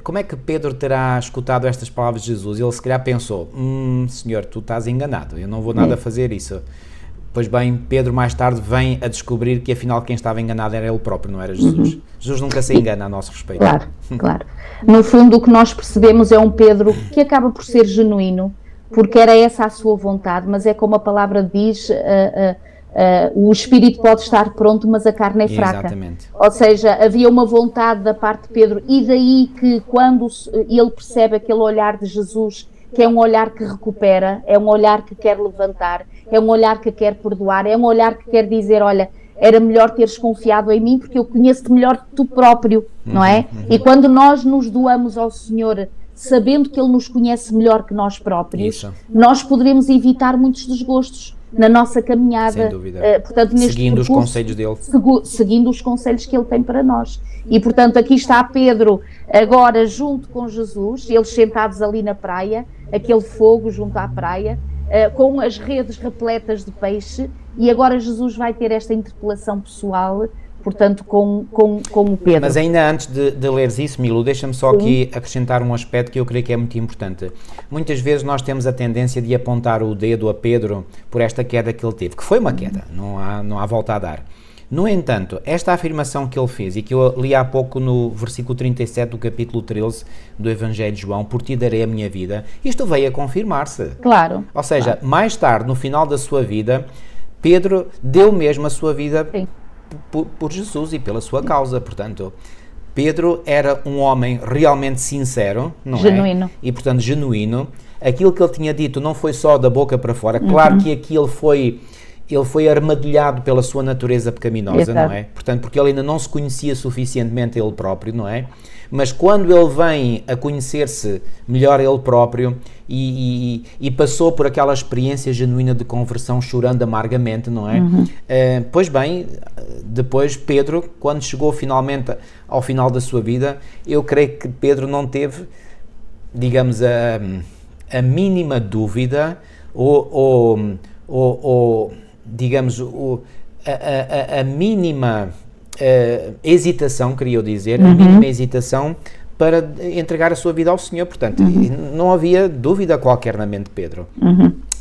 Como é que Pedro terá escutado estas palavras de Jesus? Ele se calhar pensou: Senhor, tu estás enganado, eu não vou nada fazer isso. Pois bem, Pedro mais tarde vem a descobrir que afinal quem estava enganado era ele próprio, não era Jesus. Jesus nunca se engana a nosso respeito. Claro. No fundo, o que nós percebemos é um Pedro que acaba por ser genuíno, porque era essa a sua vontade, mas é como a palavra diz, o espírito pode estar pronto, mas a carne é fraca. Exatamente. Ou seja, havia uma vontade da parte de Pedro, e daí que quando ele percebe aquele olhar de Jesus, que é um olhar que recupera, é um olhar que quer levantar, é um olhar que quer perdoar, é um olhar que quer dizer: olha, era melhor teres confiado em mim porque eu conheço-te melhor que tu próprio, não é? E quando nós nos doamos ao Senhor, sabendo que Ele nos conhece melhor que nós próprios, nós poderemos evitar muitos desgostos na nossa caminhada. Sem dúvida. Portanto, seguindo os conselhos dele. Seguindo os conselhos que Ele tem para nós. E, portanto, aqui está Pedro, agora junto com Jesus, eles sentados ali na praia, aquele fogo junto à praia, com as redes repletas de peixe, e agora Jesus vai ter esta interpelação pessoal, portanto, com o Pedro. Mas ainda antes de leres isso, Milu, deixa-me só aqui acrescentar um aspecto que eu creio que é muito importante. Muitas vezes nós temos a tendência de apontar o dedo a Pedro por esta queda que ele teve, que foi uma queda, não há volta a dar. No entanto, esta afirmação que ele fez, e que eu li há pouco no versículo 37 do capítulo 13 do Evangelho de João: por ti darei a minha vida, isto veio a confirmar-se. Claro. Ou seja, mais tarde, no final da sua vida, Pedro deu mesmo a sua vida por Jesus e pela sua causa. Portanto, Pedro era um homem realmente sincero, não genuíno. É? E, portanto, genuíno. Aquilo que ele tinha dito não foi só da boca para fora. Claro que aqui ele foi armadilhado pela sua natureza pecaminosa, não é? Portanto, porque ele ainda não se conhecia suficientemente ele próprio, não é? Mas quando ele vem a conhecer-se melhor ele próprio e passou por aquela experiência genuína de conversão, chorando amargamente, não é? Pois bem, depois Pedro, quando chegou finalmente ao final da sua vida, eu creio que Pedro não teve, digamos, a mínima dúvida ou digamos, a mínima hesitação, queria eu dizer, a mínima hesitação para entregar a sua vida ao Senhor. Portanto, não havia dúvida qualquer na mente de Pedro.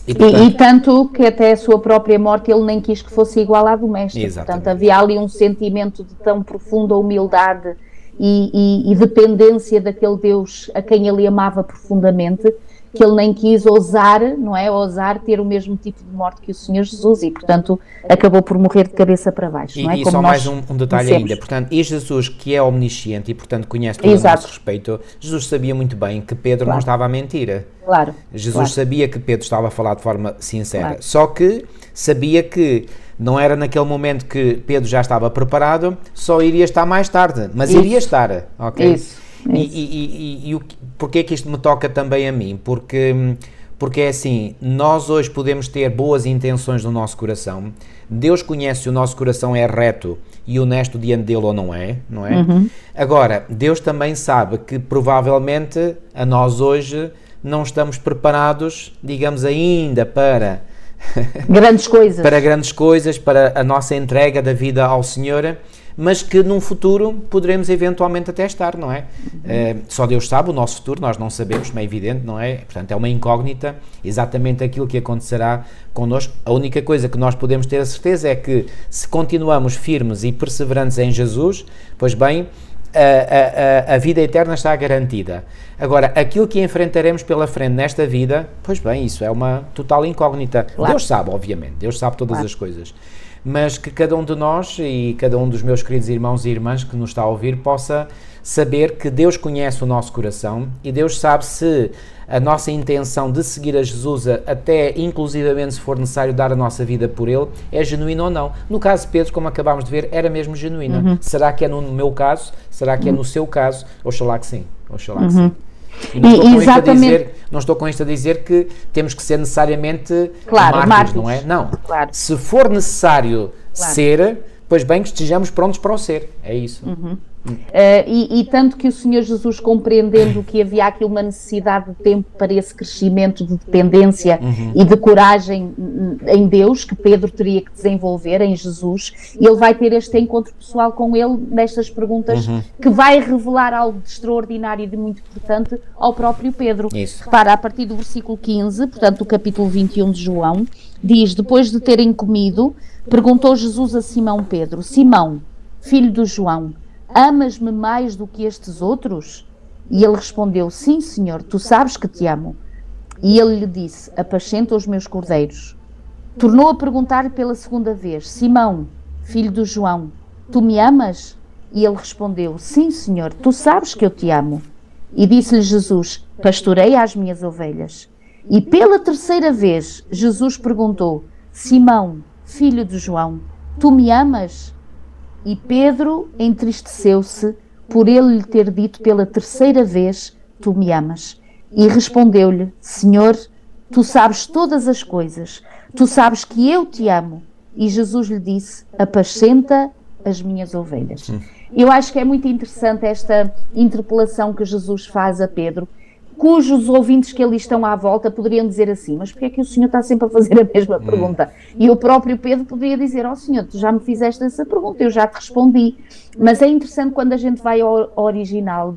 E tanto que até a sua própria morte ele nem quis que fosse igual à do Mestre. Exatamente. Portanto, havia ali um sentimento de tão profunda humildade e dependência daquele Deus a quem ele amava profundamente, que ele nem quis ousar, não é? Ousar ter o mesmo tipo de morte que o Senhor Jesus, e portanto acabou por morrer de cabeça para baixo, não é? E Como só mais um detalhe dissemos. ainda, portanto, e Jesus, que é omnisciente e portanto conhece todo o nosso respeito, Jesus sabia muito bem que Pedro não estava a mentir. Claro. Jesus sabia que Pedro estava a falar de forma sincera, só que sabia que não era naquele momento que Pedro já estava preparado, só iria estar mais tarde, mas iria estar, ok? E porquê que isto me toca também a mim? Porque é assim, nós hoje podemos ter boas intenções no nosso coração, Deus conhece se o nosso coração é reto e honesto diante dele ou não é, não é? Agora, Deus também sabe que provavelmente a nós hoje não estamos preparados, digamos, ainda para grandes coisas, para a nossa entrega da vida ao Senhor, mas que num futuro poderemos eventualmente até estar, não é? Só Deus sabe o nosso futuro, nós não sabemos, como é evidente, não é? Portanto, é uma incógnita exatamente aquilo que acontecerá connosco. A única coisa que nós podemos ter a certeza é que se continuamos firmes e perseverantes em Jesus, pois bem, a vida eterna está garantida. Agora, aquilo que enfrentaremos pela frente nesta vida, pois bem, isso é uma total incógnita. Claro. Deus sabe, obviamente, Deus sabe todas as coisas. Mas que cada um de nós e cada um dos meus queridos irmãos e irmãs que nos está a ouvir possa saber que Deus conhece o nosso coração e Deus sabe se a nossa intenção de seguir a Jesus, até inclusivamente se for necessário dar a nossa vida por Ele, é genuína ou não. No caso de Pedro, como acabámos de ver, era mesmo genuína. Será que é no meu caso? Será que é no seu caso? Oxalá que sim. Oxalá que sim. E não estou com isto a dizer que temos que ser necessariamente mártires, não é? Não. Claro. Se for necessário ser, pois bem que estejamos prontos para o ser. É isso. E tanto que o Senhor Jesus, compreendendo que havia aqui uma necessidade de tempo para esse crescimento de dependência e de coragem em Deus, que Pedro teria que desenvolver em Jesus, ele vai ter este encontro pessoal com ele nestas perguntas, que vai revelar algo de extraordinário e de muito importante ao próprio Pedro. Isso. Repara, a partir do versículo 15, portanto do capítulo 21 de João, diz: depois de terem comido, perguntou Jesus a Simão Pedro: Simão, filho de João, amas-me mais do que estes outros? E ele respondeu: sim, Senhor, tu sabes que te amo. E ele lhe disse: apascenta os meus cordeiros. Tornou a perguntar pela segunda vez: Simão, filho de João, tu me amas? E ele respondeu: sim, Senhor, tu sabes que eu te amo. E disse-lhe Jesus: pastoreia as minhas ovelhas. E pela terceira vez Jesus perguntou: Simão, filho de João, tu me amas? E Pedro entristeceu-se por ele lhe ter dito pela terceira vez: tu me amas. E respondeu-lhe: Senhor, tu sabes todas as coisas, tu sabes que eu te amo. E Jesus lhe disse: apascenta as minhas ovelhas. Eu acho que é muito interessante esta interpelação que Jesus faz a Pedro, cujos ouvintes que ali estão à volta poderiam dizer assim: mas porquê é que o Senhor está sempre a fazer a mesma pergunta? E o próprio Pedro poderia dizer: ó Senhor, tu já me fizeste essa pergunta, eu já te respondi. Mas é interessante quando a gente vai ao original,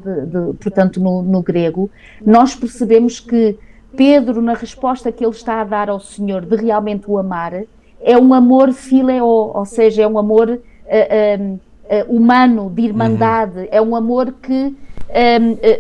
portanto no grego, nós percebemos que Pedro, na resposta que ele está a dar ao Senhor de realmente o amar, é um amor fileó, ou seja, é um amor humano, de irmandade, é um amor que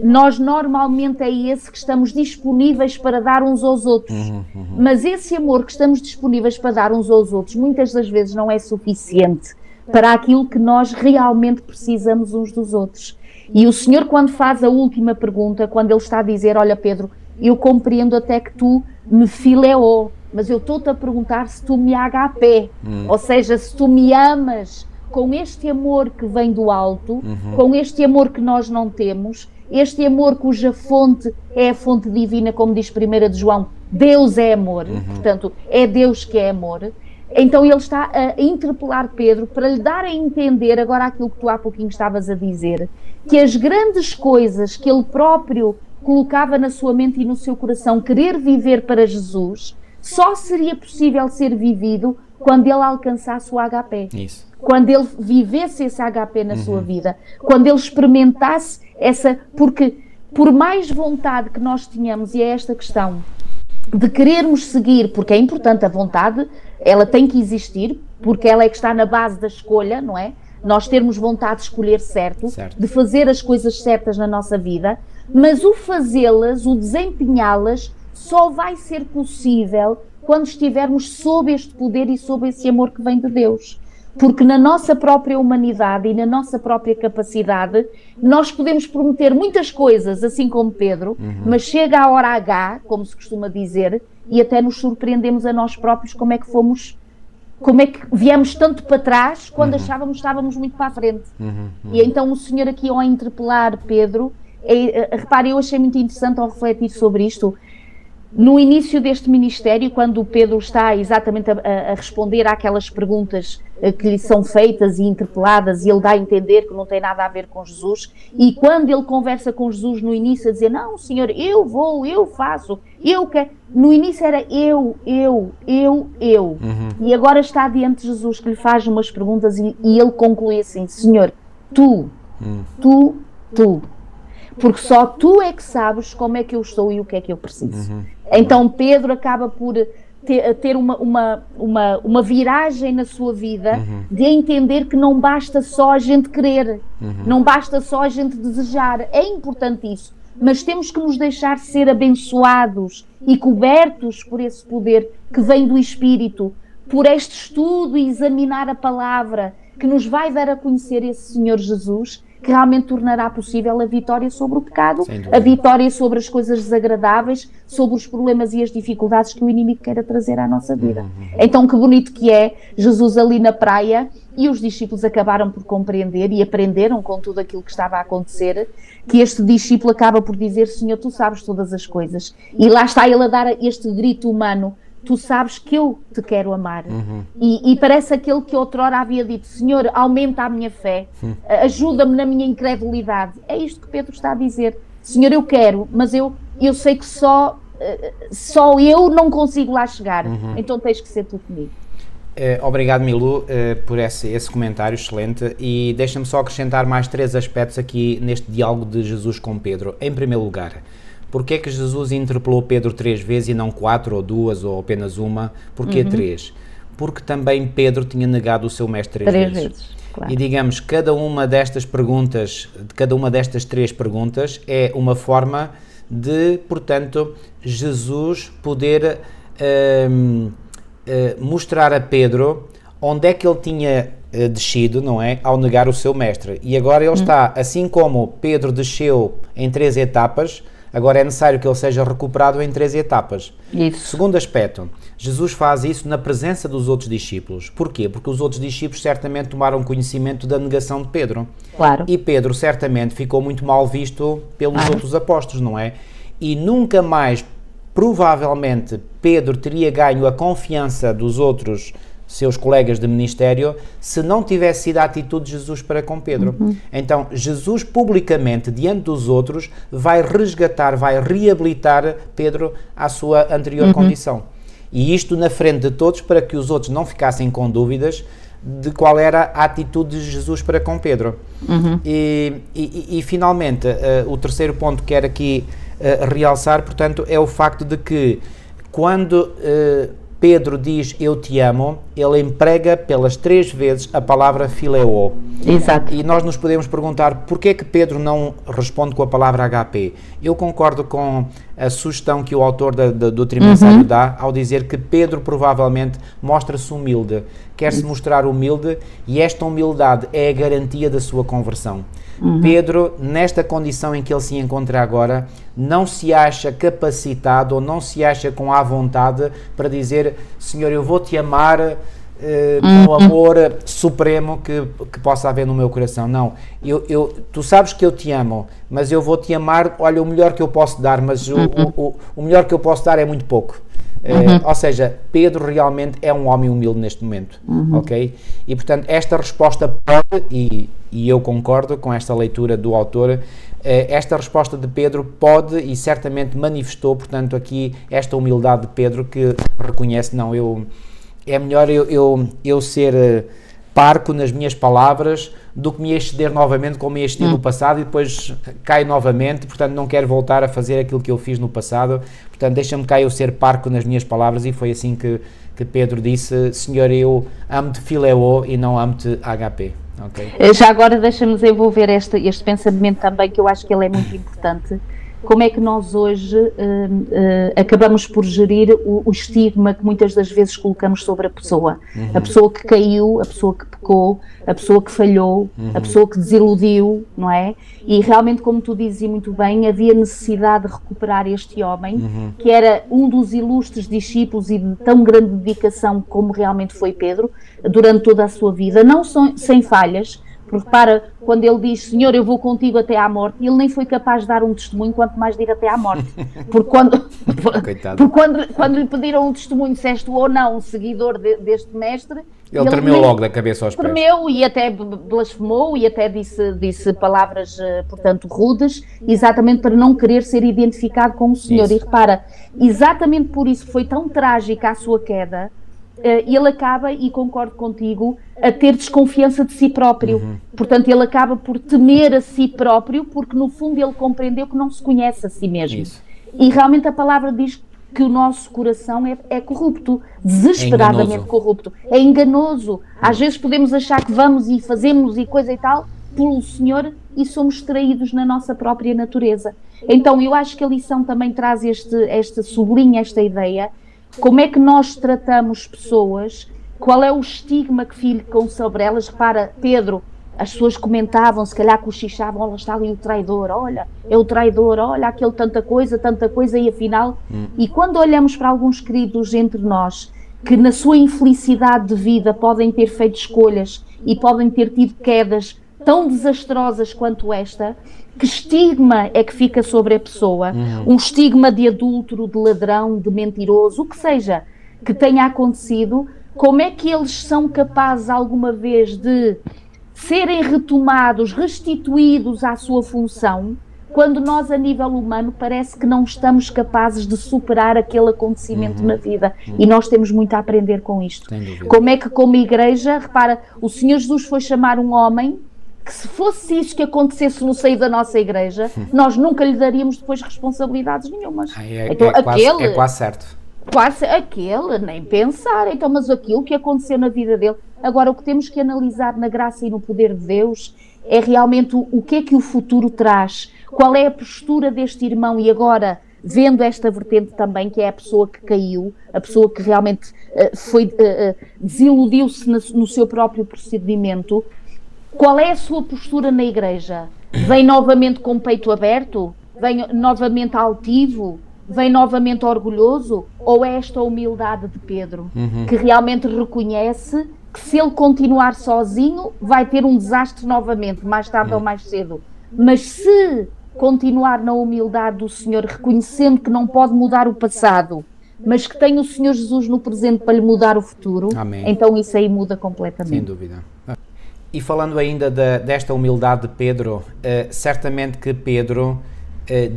nós normalmente é esse que estamos disponíveis para dar uns aos outros, mas esse amor que estamos disponíveis para dar uns aos outros muitas das vezes não é suficiente para aquilo que nós realmente precisamos uns dos outros. E o Senhor, quando faz a última pergunta, quando ele está a dizer: olha Pedro, eu compreendo até que tu me fileó, mas eu estou-te a perguntar se tu me agapé, ou seja, se tu me amas com este amor que vem do alto, com este amor que nós não temos, este amor cuja fonte é a fonte divina, como diz 1 de João, Deus é amor, portanto, é Deus que é amor. Então ele está a interpelar Pedro para lhe dar a entender, agora aquilo que tu há pouquinho estavas a dizer, que as grandes coisas que ele próprio colocava na sua mente e no seu coração, querer viver para Jesus, só seria possível ser vivido quando ele alcançasse o agapé. Isso. Quando ele vivesse esse agapé na sua vida, quando ele experimentasse essa... Porque por mais vontade que nós tenhamos, e é esta questão, de querermos seguir, porque é importante a vontade, ela tem que existir, porque ela é que está na base da escolha, não é? Nós termos vontade de escolher certo, de fazer as coisas certas na nossa vida, mas o fazê-las, o desempenhá-las, só vai ser possível quando estivermos sob este poder e sob esse amor que vem de Deus. Porque na nossa própria humanidade e na nossa própria capacidade, nós podemos prometer muitas coisas, assim como Pedro, mas chega a hora H, como se costuma dizer, e até nos surpreendemos a nós próprios como é que viemos tanto para trás quando achávamos que estávamos muito para a frente. E então o Senhor aqui, ao interpelar Pedro, repare, eu achei muito interessante ao refletir sobre isto. No início deste ministério, quando o Pedro está exatamente a responder àquelas perguntas que lhe são feitas e interpeladas, e ele dá a entender que não tem nada a ver com Jesus, e quando ele conversa com Jesus no início a dizer: não, Senhor, eu vou, eu faço, eu quero. No início era eu. E agora está diante de Jesus, que lhe faz umas perguntas e ele conclui assim: Senhor, tu. Porque só tu é que sabes como é que eu estou e o que é que eu preciso. Então Pedro acaba por ter uma viragem na sua vida, de entender que não basta só a gente querer, não basta só a gente desejar. É importante isso, mas temos que nos deixar ser abençoados e cobertos por esse poder que vem do Espírito, por este estudo e examinar a palavra, que nos vai dar a conhecer esse Senhor Jesus, que realmente tornará possível a vitória sobre o pecado, a vitória sobre as coisas desagradáveis, sobre os problemas e as dificuldades que o inimigo queira trazer à nossa vida. Então, que bonito que é Jesus ali na praia, e os discípulos acabaram por compreender e aprenderam com tudo aquilo que estava a acontecer, que este discípulo acaba por dizer: Senhor, tu sabes todas as coisas. E lá está ele a dar este grito humano: tu sabes que eu te quero amar. E parece aquele que outrora havia dito: Senhor, aumenta a minha fé, ajuda-me na minha incredulidade. É isto que Pedro está a dizer: Senhor, eu quero, mas eu sei que só eu não consigo lá chegar, então tens que ser tu comigo. Obrigado, Milu, por esse comentário excelente, e deixa-me só acrescentar mais 3 aspectos aqui neste diálogo de Jesus com Pedro. Em primeiro lugar, porque é que Jesus interpelou Pedro 3 vezes e não 4 ou 2 ou apenas uma? Porquê 3? Porque também Pedro tinha negado o seu mestre 3 vezes. Claro. E digamos, cada uma destas perguntas, cada uma destas 3 perguntas é uma forma de, portanto, Jesus poder mostrar a Pedro onde é que ele tinha descido, não é? Ao negar o seu mestre. E agora ele está, assim como Pedro desceu em 3 etapas, agora é necessário que ele seja recuperado em 3 etapas. Isso. Segundo aspecto, Jesus faz isso na presença dos outros discípulos. Porquê? Porque os outros discípulos certamente tomaram conhecimento da negação de Pedro. Claro. E Pedro certamente ficou muito mal visto pelos outros apóstolos, não é? E nunca mais, provavelmente, Pedro teria ganho a confiança dos outros seus colegas de ministério se não tivesse sido a atitude de Jesus para com Pedro. Então, Jesus publicamente, diante dos outros, vai resgatar, vai reabilitar Pedro à sua anterior condição. E isto na frente de todos, para que os outros não ficassem com dúvidas de qual era a atitude de Jesus para com Pedro. E finalmente, o terceiro ponto que quero aqui realçar, portanto, é o facto de que quando Pedro diz eu te amo, ele emprega pelas 3 vezes a palavra phileo. Exato. E nós nos podemos perguntar porquê é que Pedro não responde com a palavra HP. Eu concordo com a sugestão que o autor do Trimensário dá ao dizer que Pedro provavelmente mostra-se humilde, quer-se mostrar humilde, e esta humildade é a garantia da sua conversão. Pedro, nesta condição em que ele se encontra agora, não se acha capacitado ou não se acha com a vontade para dizer: Senhor, eu vou te amar com o amor supremo que possa haver no meu coração. Não, tu sabes que eu te amo, mas eu vou te amar, olha, o melhor que eu posso dar, mas o melhor que eu posso dar é muito pouco. Ou seja, Pedro realmente é um homem humilde neste momento, ok? E portanto esta resposta pode, e eu concordo com esta leitura do autor, esta resposta de Pedro pode e certamente manifestou, portanto, aqui esta humildade de Pedro, que reconhece: não, é melhor eu ser parco nas minhas palavras do que me exceder novamente como me excedi no passado e depois caio novamente, portanto não quero voltar a fazer aquilo que eu fiz no passado, portanto deixa-me cá eu ser parco nas minhas palavras. E foi assim que Pedro disse: Senhor, eu amo-te phileo e não amo-te HP. Okay. Já agora deixa-me desenvolver este pensamento também, que eu acho que ele é muito importante. Como é que nós hoje acabamos por gerir o estigma que muitas das vezes colocamos sobre a pessoa que caiu, a pessoa que pecou, a pessoa que falhou, a pessoa que desiludiu, não é? E realmente, como tu dizes muito bem, havia necessidade de recuperar este homem, que era um dos ilustres discípulos e de tão grande dedicação como realmente foi Pedro, durante toda a sua vida, não sem falhas. Porque repara, quando ele diz: Senhor, eu vou contigo até à morte, ele nem foi capaz de dar um testemunho, quanto mais de ir até à morte. Porque quando lhe pediram um testemunho se és tu ou não um seguidor deste mestre, ele tremeu logo da cabeça aos pés. Tremeu e até blasfemou e até disse palavras, portanto, rudes, exatamente para não querer ser identificado com o Senhor. Isso. E repara, exatamente por isso foi tão trágica a sua queda. Ele acaba, e concordo contigo, a ter desconfiança de si próprio. Portanto, ele acaba por temer a si próprio, porque no fundo ele compreendeu que não se conhece a si mesmo. Isso. E realmente a palavra diz que o nosso coração é corrupto, desesperadamente corrupto, é enganoso. Às vezes podemos achar que vamos e fazemos e coisa e tal pelo Senhor e somos traídos na nossa própria natureza. Então eu acho que a lição também traz sublinha esta ideia, como é que nós tratamos pessoas, qual é o estigma que ficam sobre elas. Repara, Pedro, as pessoas comentavam, se calhar cochichavam, olha, está ali o traidor, olha, é o traidor, olha, aquele tanta coisa, e afinal... E quando olhamos para alguns queridos entre nós, que na sua infelicidade de vida podem ter feito escolhas e podem ter tido quedas tão desastrosas quanto esta, que estigma é que fica sobre a pessoa? Um estigma de adúltero, de ladrão, de mentiroso, o que seja que tenha acontecido. Como é que eles são capazes alguma vez de serem retomados, restituídos à sua função, quando nós a nível humano parece que não estamos capazes de superar aquele acontecimento na vida, e nós temos muito a aprender com isto. Como é que como igreja, repara, o Senhor Jesus foi chamar um homem que, se fosse isso que acontecesse no seio da nossa igreja, nós nunca lhe daríamos depois responsabilidades nenhumas. Então, é quase certo. Quase aquele, nem pensar. Então, mas aquilo que aconteceu na vida dele. Agora, o que temos que analisar na graça e no poder de Deus é realmente o que é que o futuro traz, qual é a postura deste irmão. E agora, vendo esta vertente também, que é a pessoa que caiu, a pessoa que realmente desiludiu-se no seu próprio procedimento, qual é a sua postura na igreja? Vem novamente com o peito aberto? Vem novamente altivo? Vem novamente orgulhoso? Ou é esta humildade de Pedro, que realmente reconhece que, se ele continuar sozinho, vai ter um desastre novamente, mais tarde ou mais cedo. Mas se continuar na humildade do Senhor, reconhecendo que não pode mudar o passado, mas que tem o Senhor Jesus no presente para lhe mudar o futuro, então isso aí muda completamente. Sem dúvida. E falando ainda desta humildade de Pedro, certamente que Pedro,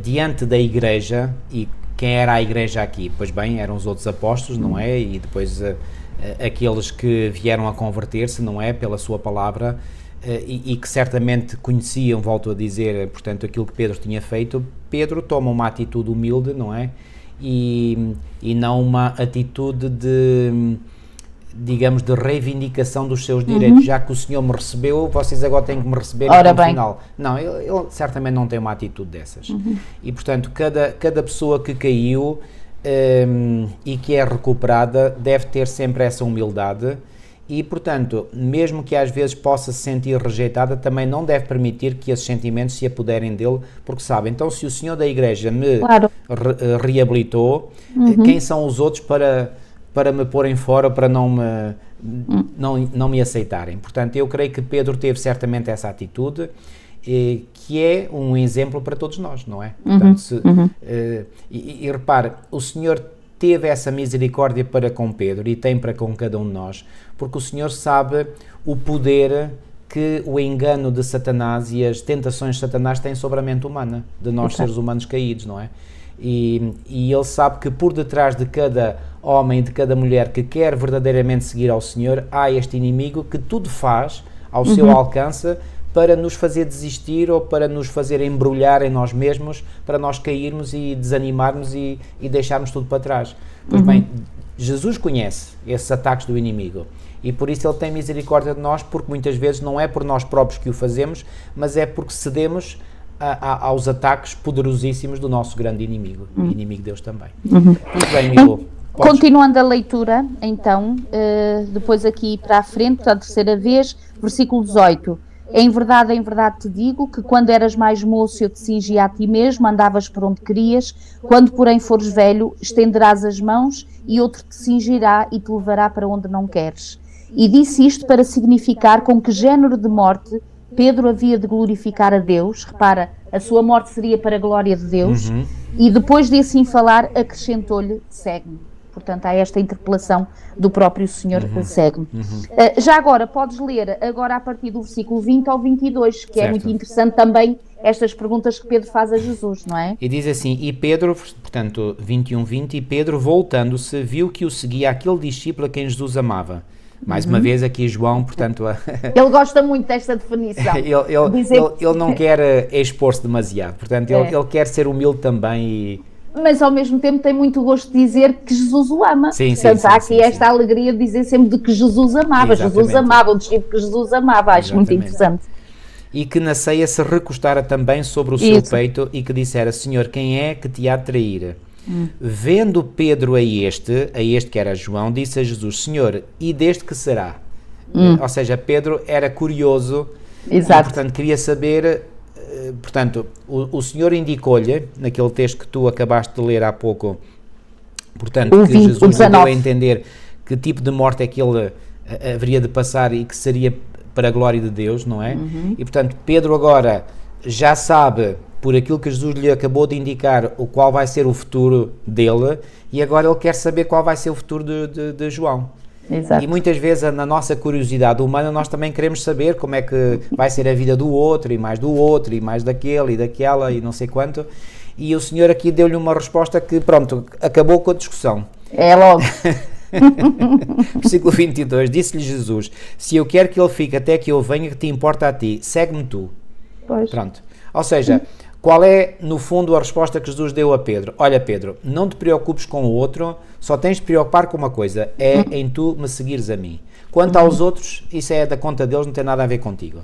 diante da igreja, e quem era a igreja aqui? Pois bem, eram os outros apóstolos, não é? E depois aqueles que vieram a converter-se, não é? Pela sua palavra, e que certamente conheciam, volto a dizer, portanto, aquilo que Pedro tinha feito. Pedro toma uma atitude humilde, não é? E não uma atitude de, digamos, de reivindicação dos seus direitos. Já que o Senhor me recebeu, vocês agora têm que me receber no final. Não, ele certamente não tem uma atitude dessas. E, portanto, cada pessoa que caiu e que é recuperada deve ter sempre essa humildade e, portanto, mesmo que às vezes possa se sentir rejeitada, também não deve permitir que esses sentimentos se apoderem dele, porque sabe, então se o Senhor da Igreja me reabilitou, quem são os outros para me porem fora, para não me aceitarem? Portanto, eu creio que Pedro teve certamente essa atitude, que é um exemplo para todos nós, não é? Portanto, e repare, o Senhor teve essa misericórdia para com Pedro e tem para com cada um de nós, porque o Senhor sabe o poder que o engano de Satanás e as tentações de Satanás têm sobre a mente humana, de nós seres humanos caídos, não é? E Ele sabe que por detrás de cada homem e de cada mulher que quer verdadeiramente seguir ao Senhor, há este inimigo que tudo faz ao seu alcance para nos fazer desistir ou para nos fazer embrulhar em nós mesmos, para nós cairmos e desanimarmos e deixarmos tudo para trás. Pois bem, Jesus conhece esses ataques do inimigo e por isso Ele tem misericórdia de nós, porque muitas vezes não é por nós próprios que o fazemos, mas é porque cedemos aos ataques poderosíssimos do nosso grande inimigo, inimigo de Deus também. Muito bem, Milo. Continuando a leitura, então, depois aqui para a frente, a terceira vez, versículo 18. Em verdade te digo que quando eras mais moço eu te cingia a ti mesmo, andavas por onde querias, quando porém fores velho estenderás as mãos e outro te cingirá e te levará para onde não queres. E disse isto para significar com que género de morte Pedro havia de glorificar a Deus. Repara, a sua morte seria para a glória de Deus, e depois de assim falar acrescentou-lhe, segue-me. Portanto, há esta interpelação do próprio Senhor, segue-me. Já agora, podes ler agora a partir do versículo 20 ao 22, que é muito interessante também estas perguntas que Pedro faz a Jesus, não é? E diz assim, e Pedro, portanto, 21-20, e Pedro, voltando-se, viu que o seguia aquele discípulo a quem Jesus amava. Mais uma vez aqui João, portanto... Ele gosta muito desta definição. ele não quer expor-se demasiado, portanto, ele quer ser humilde também mas ao mesmo tempo tem muito gosto de dizer que Jesus o ama. Sim, Portanto, sim, há sim, aqui esta alegria de dizer sempre de que Jesus amava. Exatamente. Jesus amava, o discípulo que Jesus amava. Acho muito interessante. E que na ceia se recostara também sobre o seu peito e que dissera: Senhor, quem é que te há de trair? Vendo Pedro a este que era João, disse a Jesus: Senhor, e deste que será? Ou seja, Pedro era curioso. Exato. E, portanto, queria saber. Portanto, o Senhor indicou-lhe, naquele texto que tu acabaste de ler há pouco, portanto, que Jesus lhe deu a entender que tipo de morte é que ele haveria de passar e que seria para a glória de Deus, não é? E, portanto, Pedro agora já sabe, por aquilo que Jesus lhe acabou de indicar, o qual vai ser o futuro dele, e agora ele quer saber qual vai ser o futuro de João. Exato. E muitas vezes, na nossa curiosidade humana, nós também queremos saber como é que vai ser a vida do outro, e mais do outro, e mais daquele, e daquela, e não sei quanto. E o Senhor aqui deu-lhe uma resposta que, pronto, acabou com a discussão. É logo. Versículo 22, disse-lhe Jesus: se eu quero que ele fique até que eu venha, que te importa a ti? Segue-me tu. Pois. Pronto. Ou seja, qual é, no fundo, a resposta que Jesus deu a Pedro? Olha, Pedro, não te preocupes com o outro, só tens de preocupar com uma coisa, é em tu me seguires a mim. Quanto aos outros, isso é da conta deles, não tem nada a ver contigo.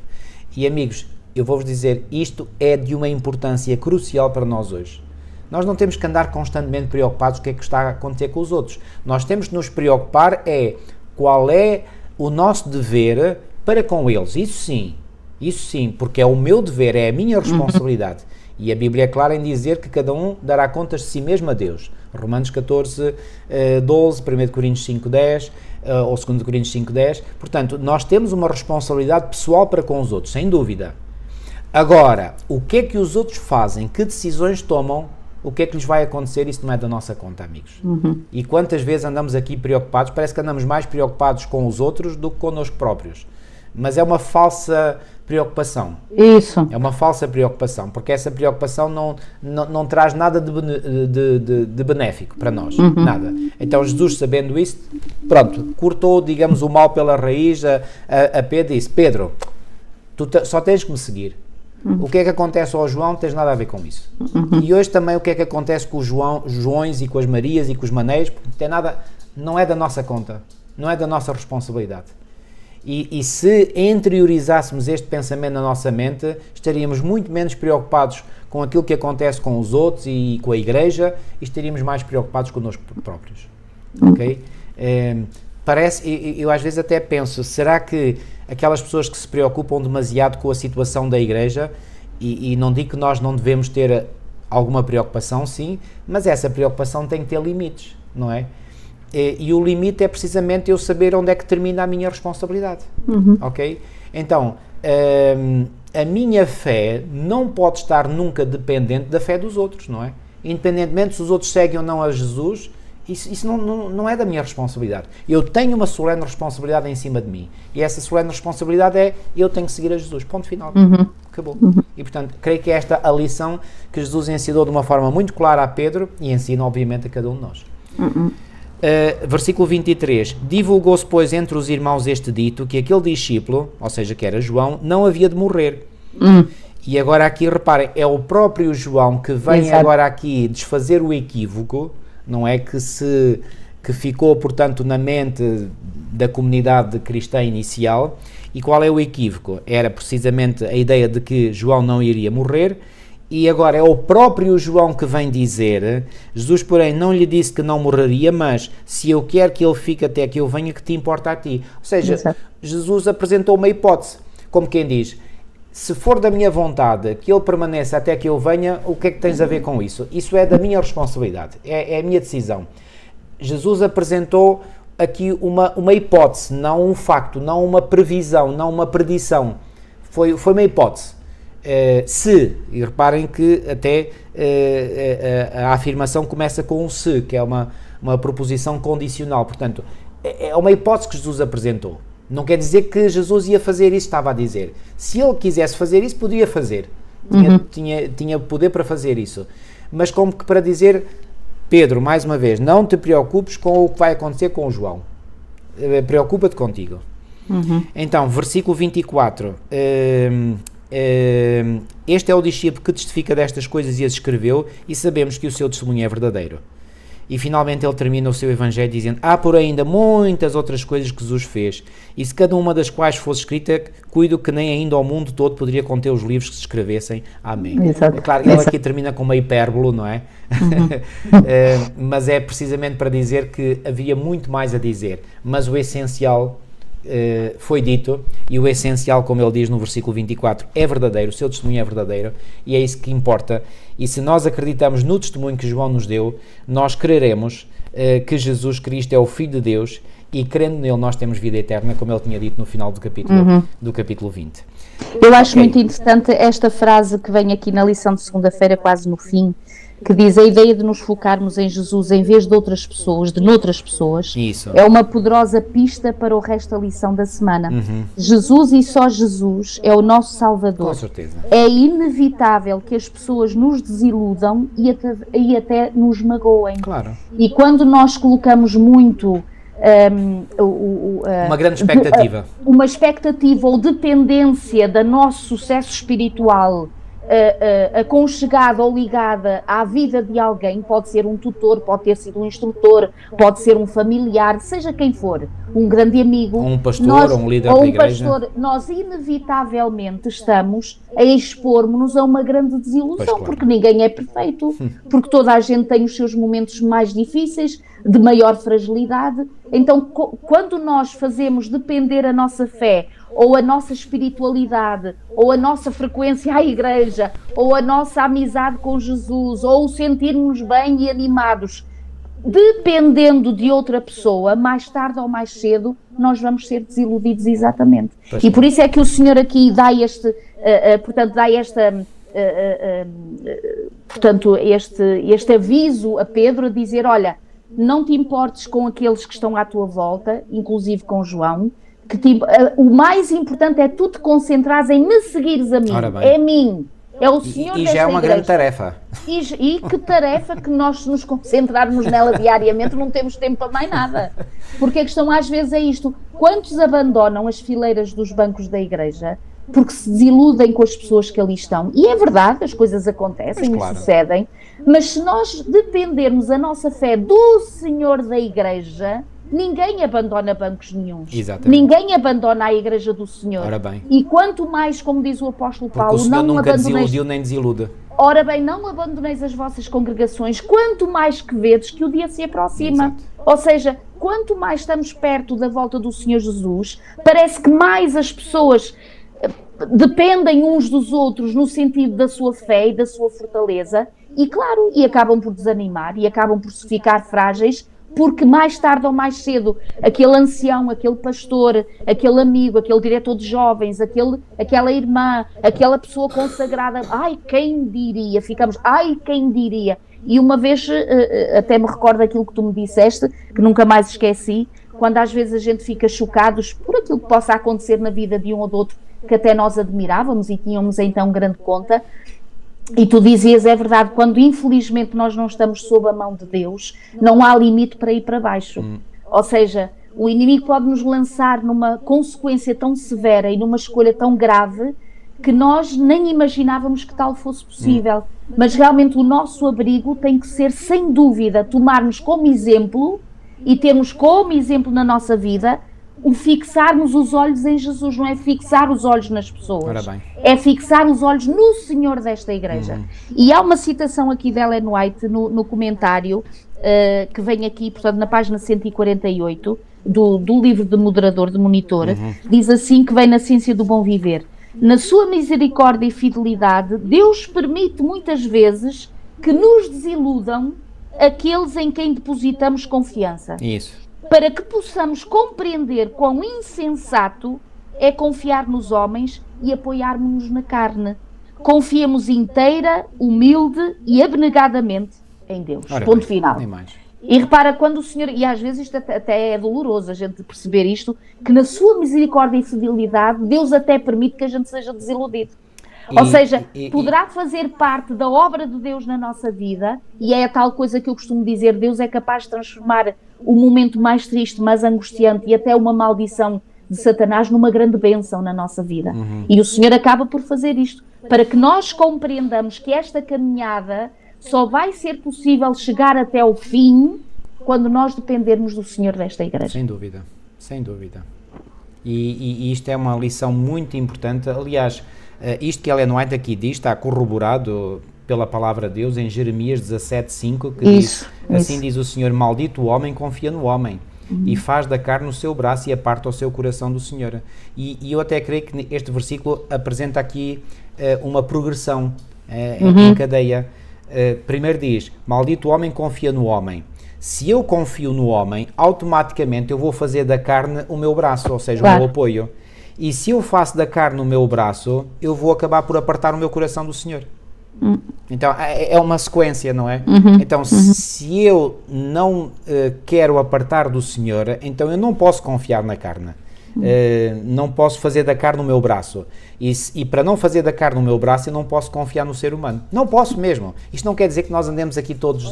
E amigos, eu vou-vos dizer, isto é de uma importância crucial para nós hoje. Nós não temos que andar constantemente preocupados com o que é que está a acontecer com os outros. Nós temos que nos preocupar qual é o nosso dever para com eles. Isso sim, porque é o meu dever, é a minha responsabilidade. E a Bíblia é clara em dizer que cada um dará contas de si mesmo a Deus. Romanos 14, 12, 1 Coríntios 5, 10, ou 2 Coríntios 5, 10. Portanto, nós temos uma responsabilidade pessoal para com os outros, sem dúvida. Agora, o que é que os outros fazem? Que decisões tomam? O que é que lhes vai acontecer? Isso não é da nossa conta, amigos. E quantas vezes andamos aqui preocupados? Parece que andamos mais preocupados com os outros do que connosco próprios. Mas é uma falsa preocupação. Isso. É uma falsa preocupação, porque essa preocupação não traz nada de benéfico para nós. Nada. Então Jesus, sabendo isso, pronto, cortou, digamos, o mal pela raiz a Pedro e disse: Pedro, tu só tens que me seguir. O que é que acontece ao João não tens nada a ver com isso. E hoje também o que é que acontece com os Joões e com as Marias e com os Maneiros, não é da nossa conta, não é da nossa responsabilidade. E se interiorizássemos este pensamento na nossa mente, estaríamos muito menos preocupados com aquilo que acontece com os outros e com a igreja, e estaríamos mais preocupados connosco próprios. Ok? Eu às vezes até penso, será que aquelas pessoas que se preocupam demasiado com a situação da igreja, e não digo que nós não devemos ter alguma preocupação, sim, mas essa preocupação tem que ter limites, não é? E o limite é precisamente eu saber onde é que termina a minha responsabilidade, ok? Então, a minha fé não pode estar nunca dependente da fé dos outros, não é? Independentemente se os outros seguem ou não a Jesus, isso não é da minha responsabilidade. Eu tenho uma solene responsabilidade em cima de mim. E essa solene responsabilidade é: eu tenho que seguir a Jesus. Ponto final. Acabou. E, portanto, creio que é esta a lição que Jesus ensinou de uma forma muito clara a Pedro e ensina, obviamente, a cada um de nós. Versículo 23. Divulgou-se, pois, entre os irmãos este dito, que aquele discípulo, ou seja, que era João, não havia de morrer. E agora aqui, reparem, é o próprio João que vem agora aqui desfazer o equívoco, não é, que ficou, portanto, na mente da comunidade cristã inicial. E qual é o equívoco? Era precisamente a ideia de que João não iria morrer, e agora é o próprio João que vem dizer: Jesus, porém, não lhe disse que não morreria, mas se eu quero que ele fique até que eu venha, que te importa a ti. Ou seja, Jesus apresentou uma hipótese, como quem diz: se for da minha vontade que ele permaneça até que eu venha, o que é que tens a ver com isso? Isso é da minha responsabilidade, é a minha decisão. Jesus apresentou aqui uma hipótese, não um facto, não uma previsão, não uma predição. Foi uma hipótese. E reparem que até a afirmação começa com um se, que é uma proposição condicional. Portanto, é uma hipótese que Jesus apresentou. Não quer dizer que Jesus ia fazer isso, estava a dizer. Se ele quisesse fazer isso, podia fazer. Tinha poder para fazer isso. Mas como que para dizer: Pedro, mais uma vez, não te preocupes com o que vai acontecer com o João. Preocupa-te contigo. Então, versículo 24. este é o discípulo que testifica destas coisas e as escreveu, e sabemos que o seu testemunho é verdadeiro. E finalmente ele termina o seu evangelho dizendo: há por ainda muitas outras coisas que Jesus fez, e se cada uma das quais fosse escrita, cuido que nem ainda ao mundo todo poderia conter os livros que se escrevessem. Amém. Exato. É claro, ele aqui termina com uma hipérbole, não é? Mas é precisamente para dizer que havia muito mais a dizer, mas o essencial foi dito, e o essencial, como ele diz no versículo 24, é verdadeiro, o seu testemunho é verdadeiro, e é isso que importa. E se nós acreditamos no testemunho que João nos deu, nós creremos que Jesus Cristo é o Filho de Deus, e crendo nele nós temos vida eterna, como ele tinha dito no final do capítulo 20. Eu acho muito interessante esta frase que vem aqui na lição de segunda-feira, quase no fim, que diz: a ideia de nos focarmos em Jesus em vez de outras pessoas, de noutras pessoas, Isso. é uma poderosa pista para o resto da lição da semana. Jesus e só Jesus é o nosso Salvador. Com certeza. É inevitável que as pessoas nos desiludam e até nos magoem. Claro. E quando nós colocamos muito uma grande expectativa. Uma expectativa ou dependência do nosso sucesso espiritual aconchegada ou ligada à vida de alguém, pode ser um tutor, pode ter sido um instrutor, pode ser um familiar, seja quem for, um grande amigo, um pastor, um líder da igreja. Nós inevitavelmente estamos a expor-nos a uma grande desilusão, claro. porque ninguém é perfeito, porque toda a gente tem os seus momentos mais difíceis, de maior fragilidade. Então, quando nós fazemos depender a nossa fé, ou a nossa espiritualidade, ou a nossa frequência à igreja, ou a nossa amizade com Jesus, ou o sentirmos bem e animados, dependendo de outra pessoa, mais tarde ou mais cedo, nós vamos ser desiludidos exatamente. E por isso é que o Senhor aqui dá este aviso a Pedro, a dizer: olha, não te importes com aqueles que estão à tua volta, inclusive com João, o mais importante é tu te concentrares em me seguires a mim, é a mim, é o Senhor e já é uma igreja. Grande tarefa. E que tarefa que nós nos concentrarmos nela diariamente, não temos tempo para mais nada. Porque a questão às vezes é isto: quantos abandonam as fileiras dos bancos da igreja porque se desiludem com as pessoas que ali estão? E é verdade, as coisas acontecem e sucedem, mas se nós dependermos a nossa fé do Senhor da igreja, ninguém abandona bancos nenhuns. Exatamente. Ninguém abandona a igreja do Senhor. Ora bem. E quanto mais, como diz o apóstolo Paulo, o Senhor não nunca abandoneis... desiludiu nem desiluda. Ora bem, não abandoneis as vossas congregações, quanto mais que vedes que o dia se aproxima. Exato. Ou seja, quanto mais estamos perto da volta do Senhor Jesus, parece que mais as pessoas dependem uns dos outros no sentido da sua fé e da sua fortaleza, e claro, e acabam por desanimar e acabam por se ficar frágeis, porque mais tarde ou mais cedo aquele ancião, aquele pastor, aquele amigo, aquele diretor de jovens, aquela irmã, aquela pessoa consagrada, ai, quem diria, ficamos, ai, quem diria. E uma vez, até me recordo aquilo que tu me disseste, que nunca mais esqueci, quando às vezes a gente fica chocados por aquilo que possa acontecer na vida de um ou de outro, que até nós admirávamos e tínhamos então grande conta. E tu dizias, é verdade, quando infelizmente nós não estamos sob a mão de Deus, não há limite para ir para baixo. Ou seja, o inimigo pode nos lançar numa consequência tão severa e numa escolha tão grave que nós nem imaginávamos que tal fosse possível. Mas realmente o nosso abrigo tem que ser, sem dúvida, tomarmos como exemplo e termos como exemplo na nossa vida o fixarmos os olhos em Jesus, não é fixar os olhos nas pessoas, é fixar os olhos no Senhor desta igreja. E há uma citação aqui de Ellen White no comentário, que vem aqui, portanto, na página 148 do livro de moderador, de monitor, diz assim, que vem na Ciência do Bom Viver: na sua misericórdia e fidelidade, Deus permite muitas vezes que nos desiludam aqueles em quem depositamos confiança. Isso. Para que possamos compreender quão insensato é confiar nos homens e apoiarmos-nos na carne. Confiemos inteira, humilde e abnegadamente em Deus. Ora, ponto final. E repara, quando o Senhor, e às vezes isto até é doloroso a gente perceber isto, que na sua misericórdia e fidelidade, Deus até permite que a gente seja desiludido. Ou seja, poderá fazer parte da obra de Deus na nossa vida, e é a tal coisa que eu costumo dizer: Deus é capaz de transformar o momento mais triste, mais angustiante e até uma maldição de Satanás numa grande bênção na nossa vida. E o Senhor acaba por fazer isto, para que nós compreendamos que esta caminhada só vai ser possível chegar até o fim quando nós dependermos do Senhor desta igreja. Sem dúvida, sem dúvida. E isto é uma lição muito importante. Aliás, isto que Ellen White aqui diz está corroborado pela palavra de Deus em Jeremias 17:5, que diz, assim diz o Senhor, maldito o homem confia no homem e faz da carne o seu braço e aparta o seu coração do Senhor. E eu até creio que este versículo apresenta aqui uma progressão em cadeia. Primeiro diz, maldito o homem confia no homem. Se eu confio no homem, automaticamente eu vou fazer da carne o meu braço, ou seja, o meu apoio. E se eu faço da carne o meu braço, eu vou acabar por apartar o meu coração do Senhor. Então, é uma sequência, não é? Então, se eu não quero apartar do Senhor, então eu não posso confiar na carne. Não posso fazer da carne o meu braço. E para não fazer da carne o meu braço, eu não posso confiar no ser humano. Não posso mesmo. Isto não quer dizer que nós andemos aqui todos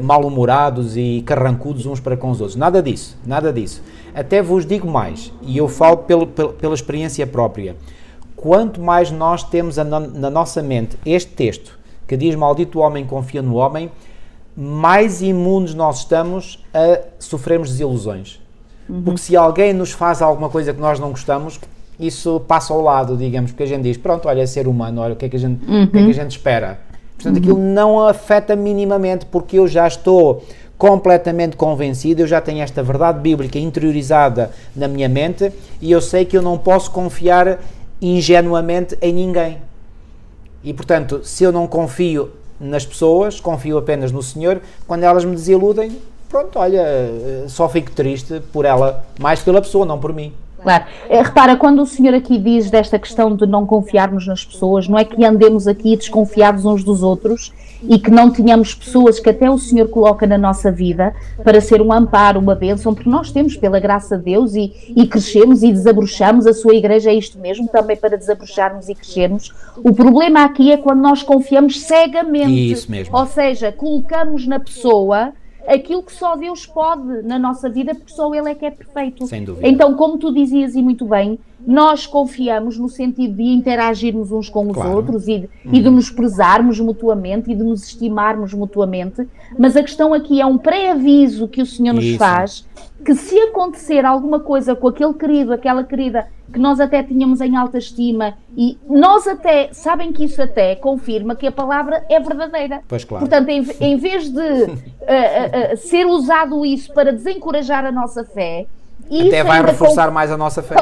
mal-humorados e carrancudos uns para com os outros. Nada disso, nada disso. Até vos digo mais, e eu falo pela experiência própria. Quanto mais nós temos na nossa mente este texto, que diz maldito o homem confia no homem, mais imunes nós estamos a sofrermos desilusões. Porque se alguém nos faz alguma coisa que nós não gostamos, isso passa ao lado, digamos, porque a gente diz, pronto, olha, é ser humano, olha, o que é que a gente espera? Portanto, aquilo não afeta minimamente, porque eu já estou completamente convencido, eu já tenho esta verdade bíblica interiorizada na minha mente, e eu sei que eu não posso confiar ingenuamente em ninguém. E, portanto, se eu não confio nas pessoas, confio apenas no Senhor, quando elas me desiludem, pronto, olha, só fico triste por ela, mais pela pessoa, não por mim. Claro. Repara, quando o Senhor aqui diz desta questão de não confiarmos nas pessoas, não é que andemos aqui desconfiados uns dos outros e que não tenhamos pessoas que até o Senhor coloca na nossa vida para ser um amparo, uma bênção, porque nós temos pela graça de Deus e crescemos e desabrochamos, a sua igreja é isto mesmo, também para desabrocharmos e crescermos. O problema aqui é quando nós confiamos cegamente, isso mesmo. Ou seja, colocamos na pessoa aquilo que só Deus pode na nossa vida, porque só Ele é que é perfeito. Sem dúvida. Então, como tu dizias e muito bem, nós confiamos no sentido de interagirmos uns com os outros e de nos prezarmos mutuamente e de nos estimarmos mutuamente, mas a questão aqui é um pré-aviso que o Senhor nos faz, que se acontecer alguma coisa com aquele querido, aquela querida que nós até tínhamos em alta estima, e nós até, sabem que isso até confirma que a palavra é verdadeira. Pois claro. Portanto, em vez de ser usado isso para desencorajar a nossa fé, até vai reforçar mais a nossa fé.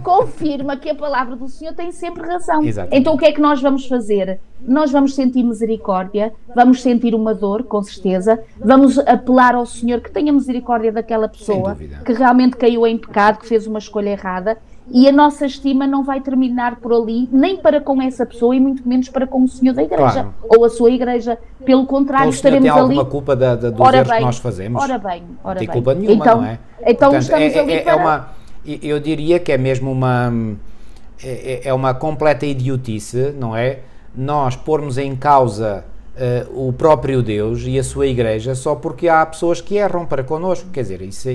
Confirma que a palavra do Senhor tem sempre razão. Exatamente. Então o que é que nós vamos fazer? Nós vamos sentir misericórdia, vamos sentir uma dor, com certeza, vamos apelar ao Senhor que tenha misericórdia daquela pessoa que realmente caiu em pecado, que fez uma escolha errada, e a nossa estima não vai terminar por ali, nem para com essa pessoa e muito menos para com o Senhor da igreja, ou a sua igreja. Pelo contrário, então, estaremos ali. Tem alguma culpa dos erros que nós fazemos? Ora bem. Não tem culpa nenhuma, então, não é? Então portanto, estamos ali para... eu diria que é mesmo uma completa idiotice, não é? Nós pormos em causa o próprio Deus e a sua igreja só porque há pessoas que erram para connosco. Quer dizer, isso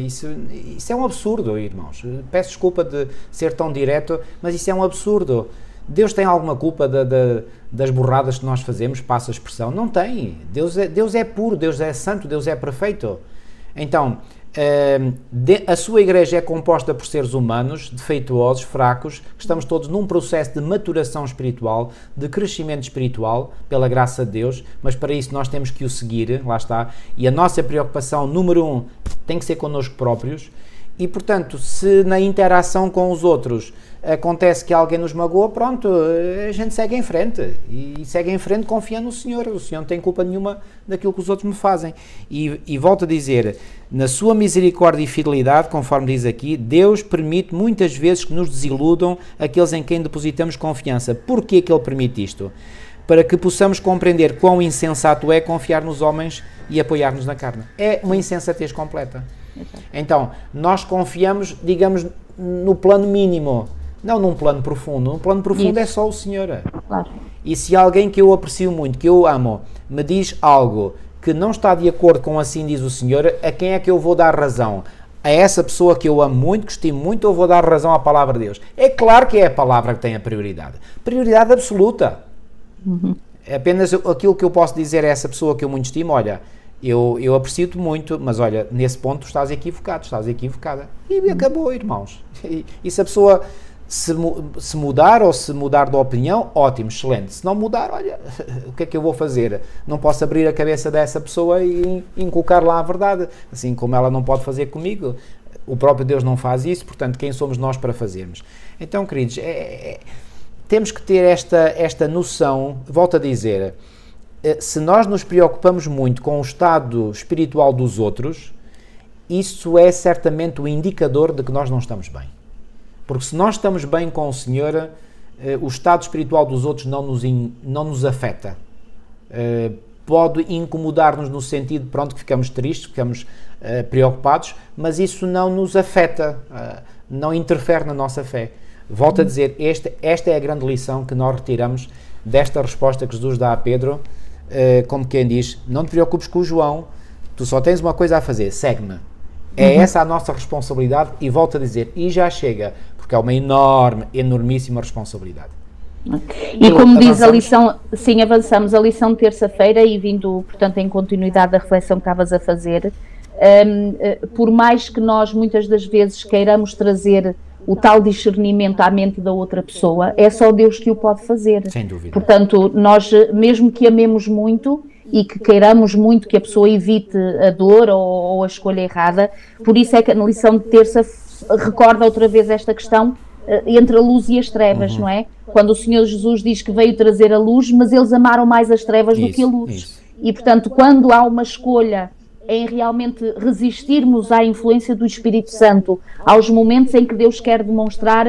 é um absurdo, irmãos. Peço desculpa de ser tão direto, mas isso é um absurdo. Deus tem alguma culpa das burradas que nós fazemos, passa a expressão? Não tem. Deus é puro, Deus é santo, Deus é perfeito. Então, a sua igreja é composta por seres humanos, defeituosos, fracos, que estamos todos num processo de maturação espiritual, de crescimento espiritual, pela graça de Deus, mas para isso nós temos que o seguir, lá está, e a nossa preocupação número 1 tem que ser connosco próprios, e portanto, se na interação com os outros acontece que alguém nos magoa, pronto, a gente segue em frente, e segue em frente confiando no Senhor. O Senhor não tem culpa nenhuma daquilo que os outros me fazem. E volto a dizer, na sua misericórdia e fidelidade, conforme diz aqui, Deus permite muitas vezes que nos desiludam aqueles em quem depositamos confiança. Porquê que Ele permite isto? Para que possamos compreender quão insensato é confiar nos homens e apoiar-nos na carne. É uma insensatez completa. Então, nós confiamos, digamos, no plano mínimo, não num plano profundo. Um plano profundo é só o Senhor. Claro. E se alguém que eu aprecio muito, que eu amo, me diz algo que não está de acordo com assim diz o Senhor, a quem é que eu vou dar razão? a essa pessoa que eu amo muito, que estimo muito, eu vou dar razão à palavra de Deus. É claro que é a palavra que tem a prioridade. Prioridade absoluta. É apenas aquilo que eu posso dizer a essa pessoa que eu muito estimo, olha, eu aprecio-te muito, mas olha, nesse ponto estás equivocado, estás equivocada. E acabou, irmãos. E se a pessoa se mudar ou se mudar de opinião, ótimo, excelente. Se não mudar, olha, o que é que eu vou fazer? Não posso abrir a cabeça dessa pessoa e inculcar lá a verdade, assim como ela não pode fazer comigo. O próprio Deus não faz isso, portanto, quem somos nós para fazermos? Então, queridos, temos que ter esta noção, volto a dizer, se nós nos preocupamos muito com o estado espiritual dos outros, isso é certamente o indicador de que nós não estamos bem. Porque se nós estamos bem com o Senhor, o estado espiritual dos outros não nos afeta. Pode incomodar-nos no sentido, pronto, que ficamos tristes, ficamos preocupados, mas isso não nos afeta, não interfere na nossa fé. Volto a dizer, esta é a grande lição que nós retiramos desta resposta que Jesus dá a Pedro, como quem diz, não te preocupes com o João, tu só tens uma coisa a fazer, segue-me. É essa a nossa responsabilidade e volto a dizer, e já chega, porque é uma enormíssima responsabilidade. E como diz a lição, sim, avançamos, a lição de terça-feira e vindo, portanto, em continuidade da reflexão que estavas a fazer, por mais que nós muitas das vezes queiramos trazer o tal discernimento à mente da outra pessoa, é só Deus que o pode fazer. Sem dúvida. Portanto, nós, mesmo que amemos muito e que queiramos muito que a pessoa evite a dor ou a escolha errada, por isso é que na lição de terça recorda outra vez esta questão entre a luz e as trevas, não é? Quando o Senhor Jesus diz que veio trazer a luz, mas eles amaram mais as trevas do que a luz. Isso. E, portanto, quando há uma escolha em realmente resistirmos à influência do Espírito Santo, aos momentos em que Deus quer demonstrar,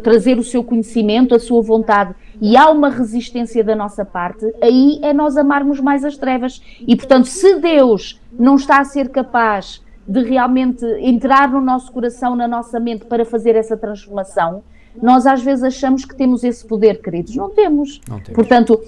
trazer o seu conhecimento, a sua vontade, e há uma resistência da nossa parte, aí é nós amarmos mais as trevas. E, portanto, se Deus não está a ser capaz de realmente entrar no nosso coração, na nossa mente, para fazer essa transformação, nós às vezes achamos que temos esse poder, queridos. Não temos. Portanto,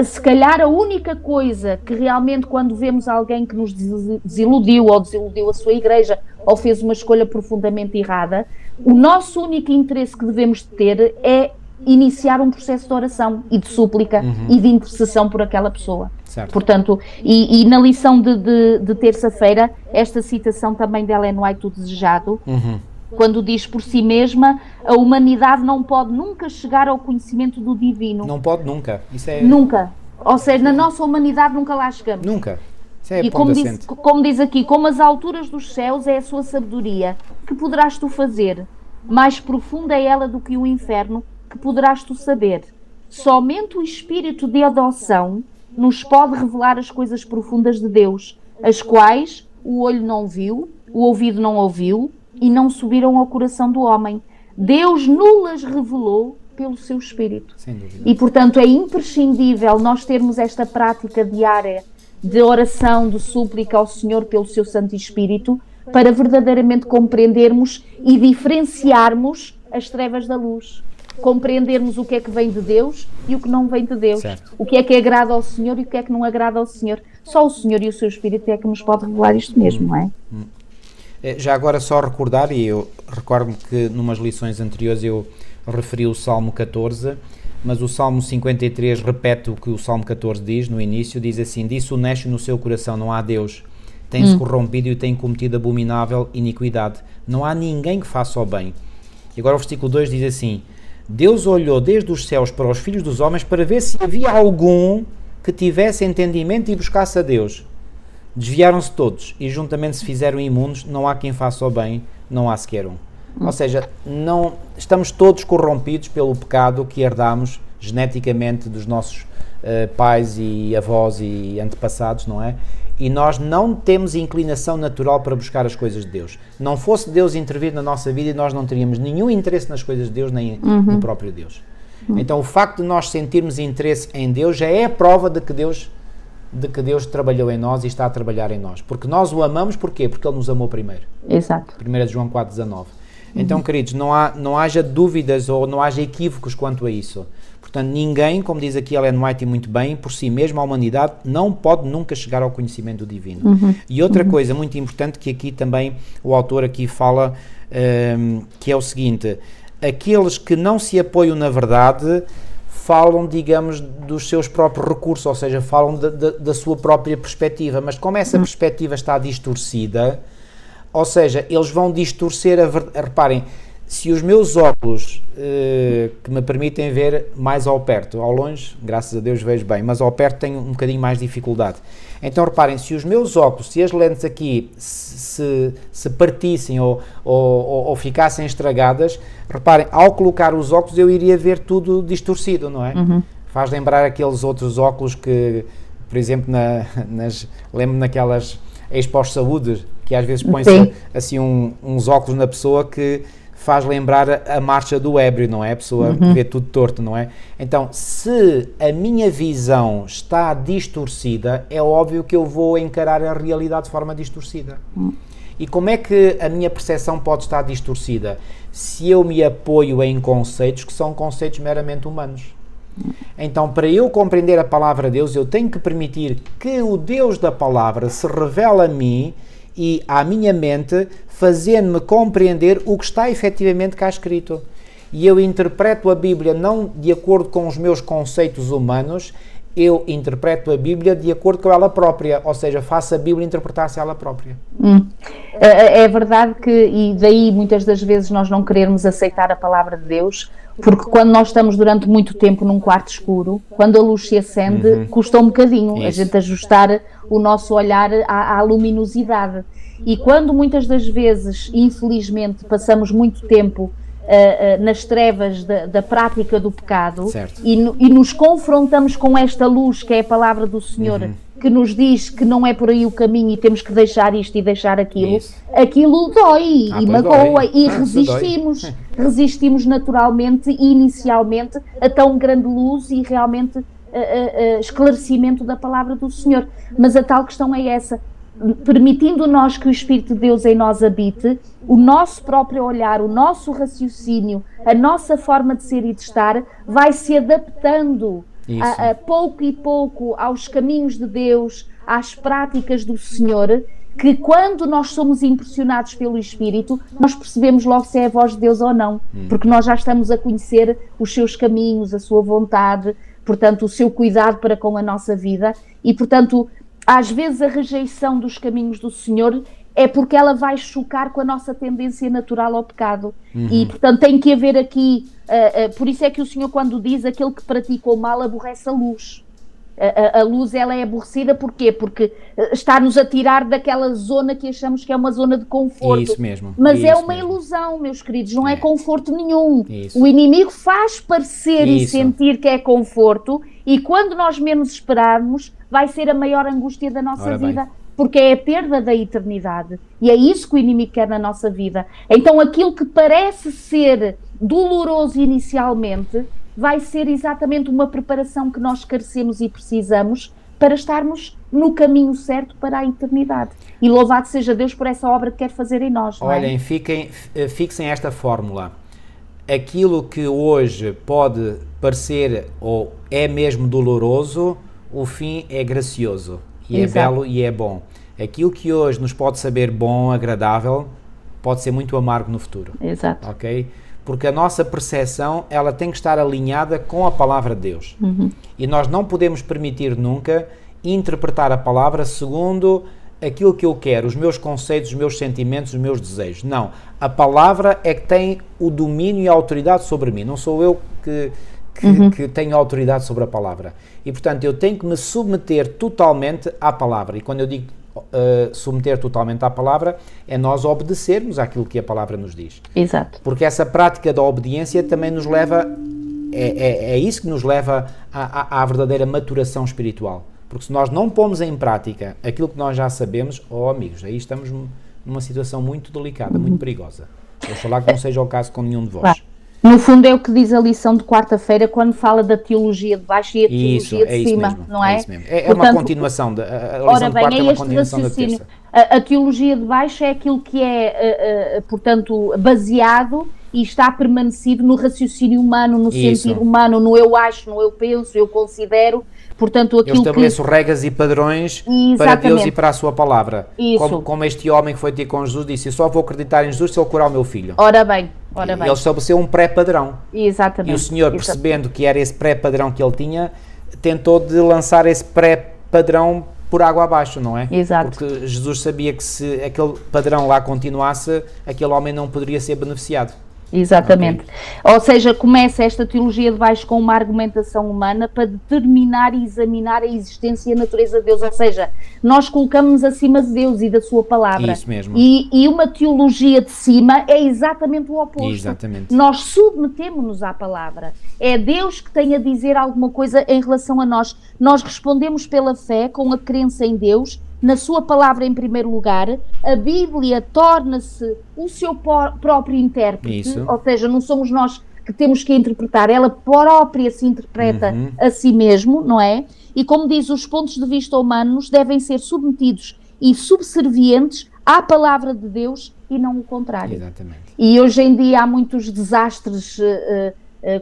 se calhar a única coisa que realmente, quando vemos alguém que nos desiludiu, ou desiludiu a sua igreja, ou fez uma escolha profundamente errada, o nosso único interesse que devemos ter é iniciar um processo de oração e de súplica e de intercessão por aquela pessoa. Certo. Portanto, e na lição de terça-feira, esta citação também de Ellen White, o Desejado, quando diz por si mesma, a humanidade não pode nunca chegar ao conhecimento do divino. Não pode nunca. Isso é... Nunca. Ou seja, na nossa humanidade nunca lá chegamos. Nunca. Isso é e como diz aqui, como as alturas dos céus é a sua sabedoria, que poderás tu fazer? Mais profunda é ela do que o inferno, que poderás tu saber? Somente o espírito de adoção nos pode revelar as coisas profundas de Deus, as quais o olho não viu, o ouvido não ouviu, e não subiram ao coração do homem. Deus nulas revelou pelo seu Espírito. Sem dúvida. E, portanto, é imprescindível nós termos esta prática diária de oração, de súplica ao Senhor pelo seu Santo Espírito, para verdadeiramente compreendermos e diferenciarmos as trevas da luz. Compreendermos o que é que vem de Deus e o que não vem de Deus. Certo. O que é que agrada ao Senhor e o que é que não agrada ao Senhor. Só o Senhor e o seu Espírito é que nos pode revelar isto mesmo, não é? Já agora só recordar, e eu recordo-me que numas lições anteriores eu referi o Salmo 14, mas o Salmo 53 repete o que o Salmo 14 diz no início, diz assim: disse o necio no seu coração, não há Deus, tem-se corrompido e tem cometido abominável iniquidade, não há ninguém que faça o bem. E agora o versículo 2 diz assim: Deus olhou desde os céus para os filhos dos homens para ver se havia algum que tivesse entendimento e buscasse a Deus. Desviaram-se todos e juntamente se fizeram imundos, não há quem faça o bem, não há sequer um. Ou seja, não, estamos todos corrompidos pelo pecado que herdamos geneticamente dos nossos pais e avós e antepassados, não é? E nós não temos inclinação natural para buscar as coisas de Deus. Não fosse Deus intervir na nossa vida, nós não teríamos nenhum interesse nas coisas de Deus, nem no próprio Deus. Então o facto de nós sentirmos interesse em Deus já é a prova de que Deus trabalhou em nós e está a trabalhar em nós. Porque nós o amamos, porquê? Porque Ele nos amou primeiro. Exato. 1 João 4,19. Então, queridos, não haja dúvidas ou não haja equívocos quanto a isso. Portanto, ninguém, como diz aqui Ellen White muito bem, por si mesmo, a humanidade não pode nunca chegar ao conhecimento divino. E outra coisa muito importante que aqui também o autor aqui fala, que é o seguinte: aqueles que não se apoiam na verdade falam, digamos, dos seus próprios recursos, ou seja, falam da sua própria perspectiva, mas como essa perspectiva está distorcida, ou seja, eles vão distorcer a verdade. Reparem, se os meus óculos, que me permitem ver mais ao perto, ao longe, graças a Deus vejo bem, mas ao perto tenho um bocadinho mais dificuldade. Então reparem, se os meus óculos, se as lentes aqui se partissem ou ficassem estragadas, reparem, ao colocar os óculos eu iria ver tudo distorcido, não é? Faz lembrar aqueles outros óculos que, por exemplo, lembro naquelas expos saúde, que às vezes põe-se assim uns óculos na pessoa que faz lembrar a marcha do ébrio, não é? A pessoa vê tudo torto, não é? Então, se a minha visão está distorcida, é óbvio que eu vou encarar a realidade de forma distorcida. E como é que a minha percepção pode estar distorcida? Se eu me apoio em conceitos que são conceitos meramente humanos. Então, para eu compreender a palavra de Deus, eu tenho que permitir que o Deus da palavra se revele a mim e à minha mente, fazendo-me compreender o que está efetivamente cá escrito. E eu interpreto a Bíblia não de acordo com os meus conceitos humanos, eu interpreto a Bíblia de acordo com ela própria, ou seja, faço a Bíblia interpretar-se ela própria. É verdade que, e daí muitas das vezes nós não querermos aceitar a palavra de Deus, porque quando nós estamos durante muito tempo num quarto escuro, quando a luz se acende, custa um bocadinho a gente ajustar o nosso olhar à luminosidade. E quando muitas das vezes, infelizmente, passamos muito tempo nas trevas da prática do pecado e nos confrontamos com esta luz que é a palavra do Senhor, que nos diz que não é por aí o caminho e temos que deixar isto e deixar aquilo, aquilo dói e magoa e resistimos naturalmente e inicialmente a tão grande luz e realmente esclarecimento da palavra do Senhor. Mas a tal questão é essa: permitindo nós que o Espírito de Deus em nós habite, o nosso próprio olhar, o nosso raciocínio, a nossa forma de ser e de estar vai se adaptando a pouco e pouco aos caminhos de Deus, às práticas do Senhor, que quando nós somos impressionados pelo Espírito, nós percebemos logo se é a voz de Deus ou não, porque nós já estamos a conhecer os seus caminhos, a sua vontade, portanto o seu cuidado para com a nossa vida e, portanto, às vezes a rejeição dos caminhos do Senhor é porque ela vai chocar com a nossa tendência natural ao pecado. E, portanto, tem que haver aqui, por isso é que o Senhor, quando diz aquele que pratica o mal, aborrece a luz. A luz, ela é aborrecida, porquê? Porque está-nos a tirar daquela zona que achamos que é uma zona de conforto. Isso mesmo. Mas isso é uma mesmo. Ilusão, meus queridos, não é conforto nenhum. Isso. O inimigo faz parecer e Isso. sentir que é conforto, e quando nós menos esperarmos, vai ser a maior angústia da nossa Ora bem. vida, porque é a perda da eternidade. E é isso que o inimigo quer na nossa vida. Então aquilo que parece ser doloroso inicialmente vai ser exatamente uma preparação que nós carecemos e precisamos para estarmos no caminho certo para a eternidade. E louvado seja Deus por essa obra que quer fazer em nós. Não é? Olhem, fixem esta fórmula. Aquilo que hoje pode parecer ou é mesmo doloroso, o fim é gracioso. E Exato. é belo e é bom. Aquilo que hoje nos pode saber bom, agradável, pode ser muito amargo no futuro. Exato. Ok? Porque a nossa percepção, ela tem que estar alinhada com a palavra de Deus. E nós não podemos permitir nunca interpretar a palavra segundo aquilo que eu quero, os meus conceitos, os meus sentimentos, os meus desejos. Não. A palavra é que tem o domínio e a autoridade sobre mim. Não sou eu que tenho autoridade sobre a palavra. E, portanto, eu tenho que me submeter totalmente à palavra. E quando eu digo submeter totalmente à palavra, é nós obedecermos àquilo que a palavra nos diz. Exato. Porque essa prática da obediência também nos leva, é isso que nos leva à verdadeira maturação espiritual. Porque se nós não pomos em prática aquilo que nós já sabemos, amigos, aí estamos numa situação muito delicada, muito perigosa. Vou falar que não seja o caso com nenhum de vós. Claro. No fundo é o que diz a lição de quarta-feira quando fala da teologia de baixo e a teologia de cima, mesmo, não é? É isso mesmo. É uma continuação, a lição de quarta é uma continuação da terça. A teologia de baixo é aquilo que é, portanto, baseado e está permanecido no raciocínio humano, no Isso. sentir humano, no eu acho, no eu penso, eu considero, portanto Eu aquilo estabeleço regras e padrões para Exatamente. Deus e para a sua palavra. Isso. Como este homem que foi ter com Jesus disse, eu só vou acreditar em Jesus se ele curar o meu filho. Ora bem. Ele estabeleceu um pré-padrão. Exatamente. E o Senhor, percebendo que era esse pré-padrão que ele tinha, tentou de lançar esse pré-padrão por água abaixo, não é? Exato. Porque Jesus sabia que se aquele padrão lá continuasse, aquele homem não poderia ser beneficiado. Exatamente. Ou seja, começa esta teologia de baixo com uma argumentação humana para determinar e examinar a existência e a natureza de Deus. Ou seja, nós colocamos-nos acima de Deus e da sua palavra. Isso mesmo. E uma teologia de cima é exatamente o oposto. Exatamente. Nós submetemos-nos à palavra. É Deus que tem a dizer alguma coisa em relação a nós. Nós respondemos pela fé, com a crença em Deus, na sua palavra em primeiro lugar. A Bíblia torna-se o seu próprio intérprete, Isso. ou seja, não somos nós que temos que interpretar, ela própria se interpreta a si mesmo, não é? E como diz, os pontos de vista humanos devem ser submetidos e subservientes à palavra de Deus e não o contrário. Exatamente. E hoje em dia há muitos desastres,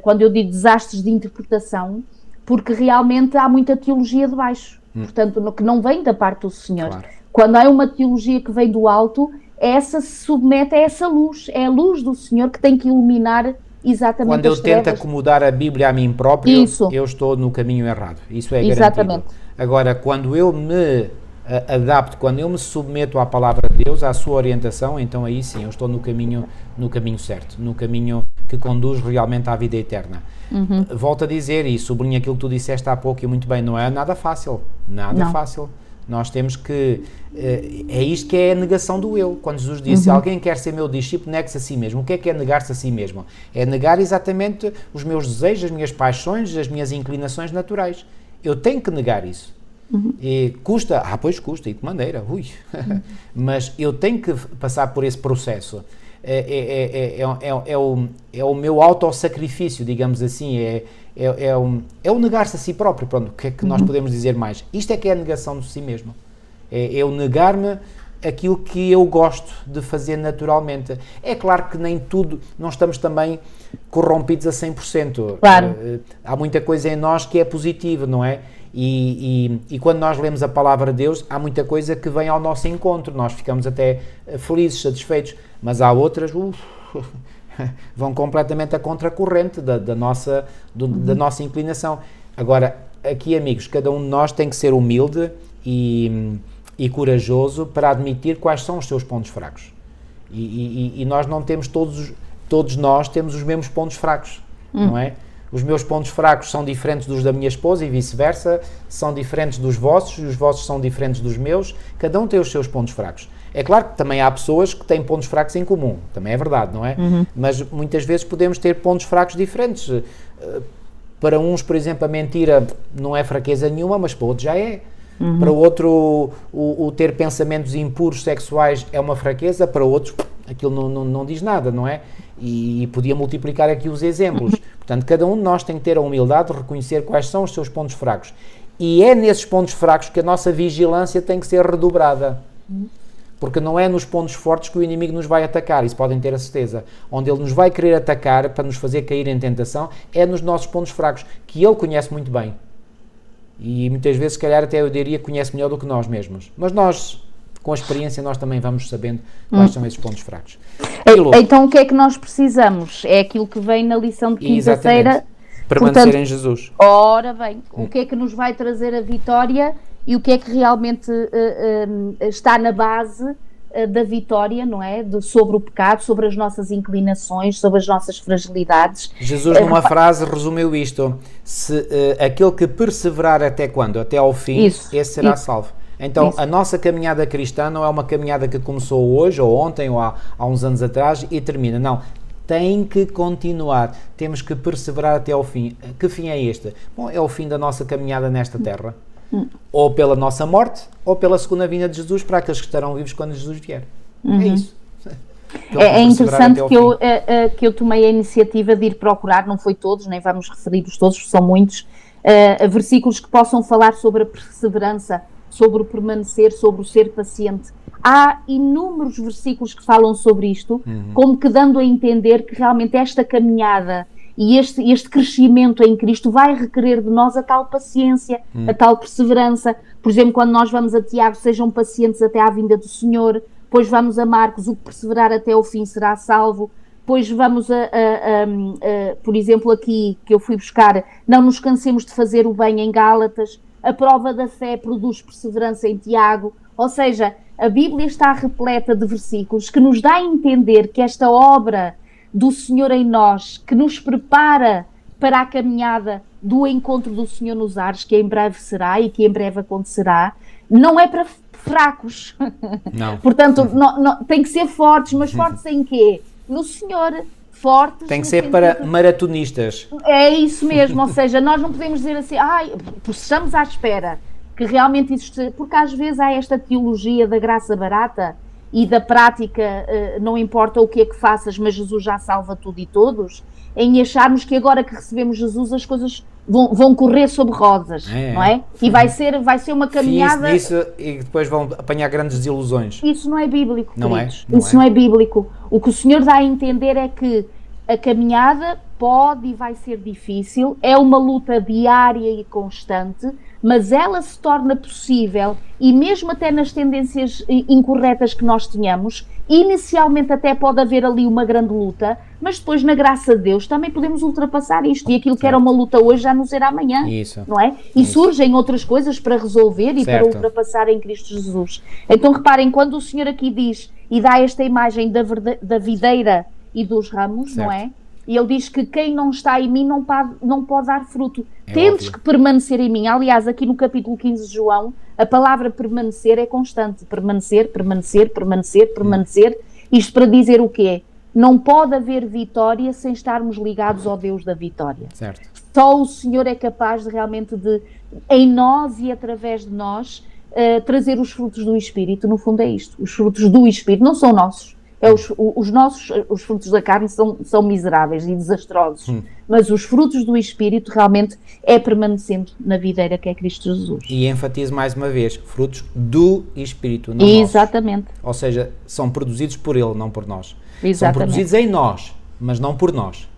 quando eu digo desastres de interpretação, porque realmente há muita teologia de baixo. Portanto, que não vem da parte do Senhor. Claro. Quando há uma teologia que vem do alto, essa se submete a essa luz. É a luz do Senhor que tem que iluminar exatamente Quando eu as tento trevas. acomodar a Bíblia a mim próprio, Isso. eu estou no caminho errado. Isso é Exatamente. garantido. Agora, quando eu me adapto, quando eu me submeto à palavra de Deus, à sua orientação, então aí sim, eu estou no caminho certo, no caminho que conduz realmente à vida eterna. Volto a dizer e sublinho aquilo que tu disseste há pouco e muito bem, não é nada fácil, fácil. Nós temos que, é isto que é a negação do eu. Quando Jesus disse, alguém quer ser meu discípulo, negue-se a si mesmo. O que é negar-se a si mesmo? É negar exatamente os meus desejos, as minhas paixões, as minhas inclinações naturais. Eu tenho que negar isso. E custa, pois custa, e de maneira, mas eu tenho que passar por esse processo. É o meu autossacrifício, digamos assim, é o negar-se a si próprio. Pronto, o que é que nós podemos dizer mais? Isto é que é a negação de si mesmo. É eu negar-me aquilo que eu gosto de fazer naturalmente. É claro que nem tudo, não estamos também corrompidos a 100%. Claro. Há muita coisa em nós que é positiva, não é? E quando nós lemos a palavra de Deus, há muita coisa que vem ao nosso encontro, nós ficamos até felizes, satisfeitos, mas há outras vão completamente a contracorrente da nossa inclinação. Agora, aqui amigos, cada um de nós tem que ser humilde e corajoso para admitir quais são os seus pontos fracos. E nós não temos todos nós temos os mesmos pontos fracos, não é? Os meus pontos fracos são diferentes dos da minha esposa e vice-versa, são diferentes dos vossos e os vossos são diferentes dos meus, cada um tem os seus pontos fracos. É claro que também há pessoas que têm pontos fracos em comum, também é verdade, não é? Mas muitas vezes podemos ter pontos fracos diferentes. Para uns, por exemplo, a mentira não é fraqueza nenhuma, mas para outros já é. Para outro, o ter pensamentos impuros sexuais é uma fraqueza, para outros aquilo não diz nada, não é? E podia multiplicar aqui os exemplos. Portanto, cada um de nós tem que ter a humildade de reconhecer quais são os seus pontos fracos. E é nesses pontos fracos que a nossa vigilância tem que ser redobrada. Porque não é nos pontos fortes que o inimigo nos vai atacar, isso podem ter a certeza. Onde ele nos vai querer atacar para nos fazer cair em tentação é nos nossos pontos fracos, que ele conhece muito bem. E muitas vezes, se calhar, até eu diria que conhece melhor do que nós mesmos. Mas nós, com a experiência, nós também vamos sabendo quais são esses pontos fracos. Então o que é que nós precisamos? É aquilo que vem na lição de quinta-feira. Permanecer em Jesus. Ora bem, o que é que nos vai trazer a vitória e o que é que realmente está na base da vitória, não é? Sobre o pecado, sobre as nossas inclinações, sobre as nossas fragilidades. Jesus, numa frase, resumiu isto. Aquele que perseverar até quando? Até ao fim, esse será salvo. Então, a nossa caminhada cristã não é uma caminhada que começou hoje, ou ontem, ou há uns anos atrás e termina. Não. Tem que continuar. Temos que perseverar até ao fim. Que fim é este? Bom, é o fim da nossa caminhada nesta terra. Ou pela nossa morte, ou pela segunda vinda de Jesus para aqueles que estarão vivos quando Jesus vier. É isso. É interessante que eu tomei a iniciativa de ir procurar, não foi todos, nem vamos referir-os todos, são muitos, versículos que possam falar sobre a perseverança sobre o permanecer, sobre o ser paciente. Há inúmeros versículos que falam sobre isto, como que dando a entender que realmente esta caminhada e este crescimento em Cristo vai requerer de nós a tal paciência, a tal perseverança. Por exemplo, quando nós vamos a Tiago, sejam pacientes até à vinda do Senhor. Depois vamos a Marcos, o que perseverar até o fim será salvo. Depois vamos por exemplo, aqui que eu fui buscar, não nos cansemos de fazer o bem em Gálatas. A prova da fé produz perseverança em Tiago. Ou seja, a Bíblia está repleta de versículos que nos dá a entender que esta obra do Senhor em nós, que nos prepara para a caminhada do encontro do Senhor nos ares, que em breve será e que em breve acontecerá, não é para fracos. Não. Portanto, tem que ser fortes, mas fortes em quê? No Senhor, fortes... Tem que ser para maratonistas. É isso mesmo, ou seja, nós não podemos dizer assim, estamos à espera que realmente existe, porque às vezes há esta teologia da graça barata e da prática, não importa o que é que faças, mas Jesus já salva tudo e todos, em acharmos que agora que recebemos Jesus as coisas vão correr sobre rosas, não é? E vai ser uma caminhada... Fiem-se nisso e depois vão apanhar grandes desilusões. Isso não é bíblico, não queridos. É? Isso não é bíblico. O que o Senhor dá a entender é que a caminhada pode e vai ser difícil, é uma luta diária e constante, mas ela se torna possível, e mesmo até nas tendências incorretas que nós tenhamos, inicialmente até pode haver ali uma grande luta, mas depois, na graça de Deus, também podemos ultrapassar isto, e aquilo que era uma luta hoje já não será amanhã, não é? E surgem outras coisas para resolver e para ultrapassar em Cristo Jesus. Então reparem, quando o Senhor aqui diz, e dá esta imagem da videira e dos ramos, não é? E ele diz que quem não está em mim não pode dar fruto. Tendes que permanecer em mim. Aliás, aqui no capítulo 15 de João, a palavra permanecer é constante. Permanecer. Isto para dizer o quê? Não pode haver vitória sem estarmos ligados ao Deus da vitória. Certo. Só o Senhor é capaz de realmente, em nós e através de nós, trazer os frutos do Espírito. No fundo é isto. Os frutos do Espírito não são nossos. Os frutos da carne são miseráveis e desastrosos, mas os frutos do Espírito realmente é permanecendo na videira que é Cristo Jesus. E enfatizo mais uma vez, frutos do Espírito, não Exatamente. Nossos. Ou seja, são produzidos por Ele, não por nós. Exatamente. São produzidos em nós, mas não por nós.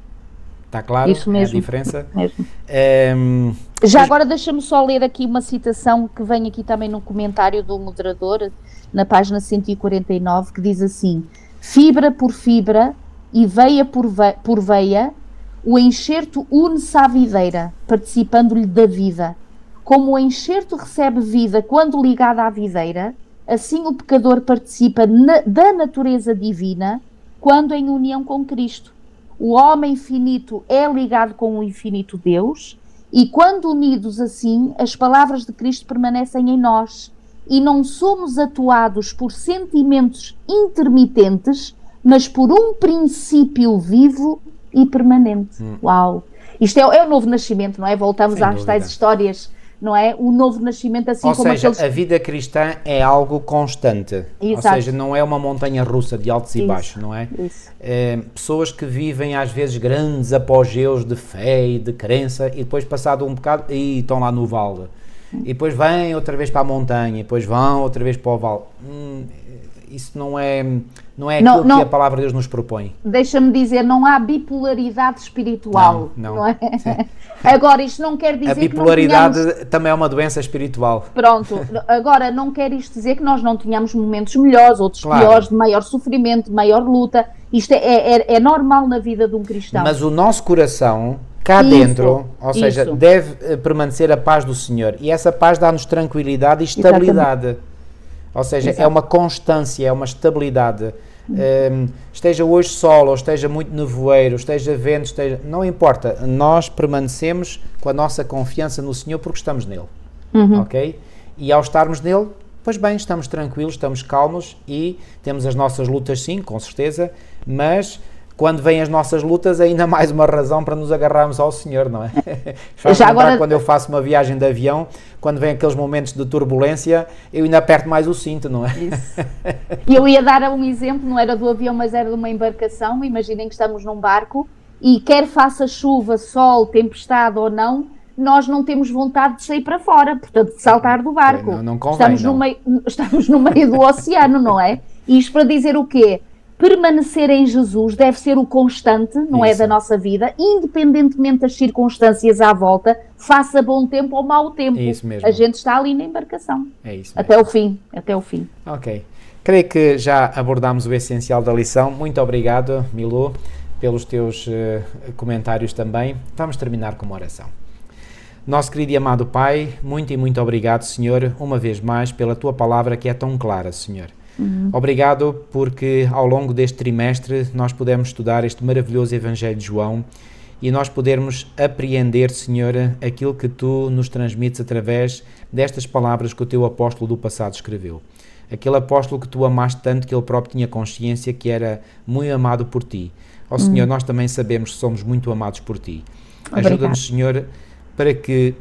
Está claro? Isso mesmo. É a diferença? Mesmo. Já agora deixa-me só ler aqui uma citação que vem aqui também no comentário do moderador, na página 149, que diz assim: fibra por fibra e veia por veia, o enxerto une-se à videira, participando-lhe da vida. Como o enxerto recebe vida quando ligado à videira, assim o pecador participa da natureza divina quando em união com Cristo. O homem finito é ligado com o infinito Deus, e quando unidos assim, as palavras de Cristo permanecem em nós, e não somos atuados por sentimentos intermitentes, mas por um princípio vivo e permanente. Uau! Isto é o novo nascimento, não é? Voltamos às tais histórias, não é? O novo nascimento, assim ou como seja, aqueles... a vida cristã é algo constante. Exato. Ou seja, não é uma montanha russa de altos e baixos, não é? Isso. Pessoas que vivem às vezes grandes apogeus de fé e de crença e depois passado um bocado e estão lá no vale. E depois vêm outra vez para a montanha, e depois vão outra vez para o vale. Isso não é aquilo que a palavra de Deus nos propõe. Deixa-me dizer, não há bipolaridade espiritual. Não é? Agora, isto não quer dizer a bipolaridade que não tenhamos... também é uma doença espiritual. Pronto, agora não quer isto dizer que nós não tenhamos momentos melhores, outros piores, de maior sofrimento, de maior luta. Isto é normal na vida de um cristão. Mas o nosso coração... cá dentro, ou seja, deve permanecer a paz do Senhor. E essa paz dá-nos tranquilidade e estabilidade. Exatamente. Ou seja, é uma constância, é uma estabilidade. Esteja hoje sol, ou esteja muito nevoeiro, esteja vento, não importa. Nós permanecemos com a nossa confiança no Senhor porque estamos nele. Ok? E ao estarmos nele, pois bem, estamos tranquilos, estamos calmos e temos as nossas lutas, sim, com certeza, mas... quando vêm as nossas lutas, é ainda mais uma razão para nos agarrarmos ao Senhor, não é? Faz-me lembrar agora... quando eu faço uma viagem de avião, quando vem aqueles momentos de turbulência, eu ainda aperto mais o cinto, não é? Isso. E eu ia dar um exemplo, não era do avião, mas era de uma embarcação. Imaginem que estamos num barco e quer faça chuva, sol, tempestade ou não, nós não temos vontade de sair para fora, portanto, de saltar do barco. Não convém, estamos no meio do oceano, não é? E isto para dizer o quê? Permanecer em Jesus deve ser o constante, não é, da nossa vida, independentemente das circunstâncias à volta, faça bom tempo ou mau tempo. É isso mesmo. A gente está ali na embarcação. É isso mesmo. Até o fim. Ok. Creio que já abordámos o essencial da lição. Muito obrigado, Milu, pelos teus comentários também. Vamos terminar com uma oração. Nosso querido e amado Pai, muito e muito obrigado, Senhor, uma vez mais, pela Tua palavra que é tão clara, Senhor. Obrigado porque ao longo deste trimestre nós pudemos estudar este maravilhoso Evangelho de João e nós podermos apreender, Senhor, aquilo que Tu nos transmites através destas palavras que o Teu apóstolo do passado escreveu. Aquele apóstolo que Tu amaste tanto que ele próprio tinha consciência que era muito amado por Ti. Ó Senhor, nós também sabemos que somos muito amados por Ti. Ajuda-nos, Senhor, para que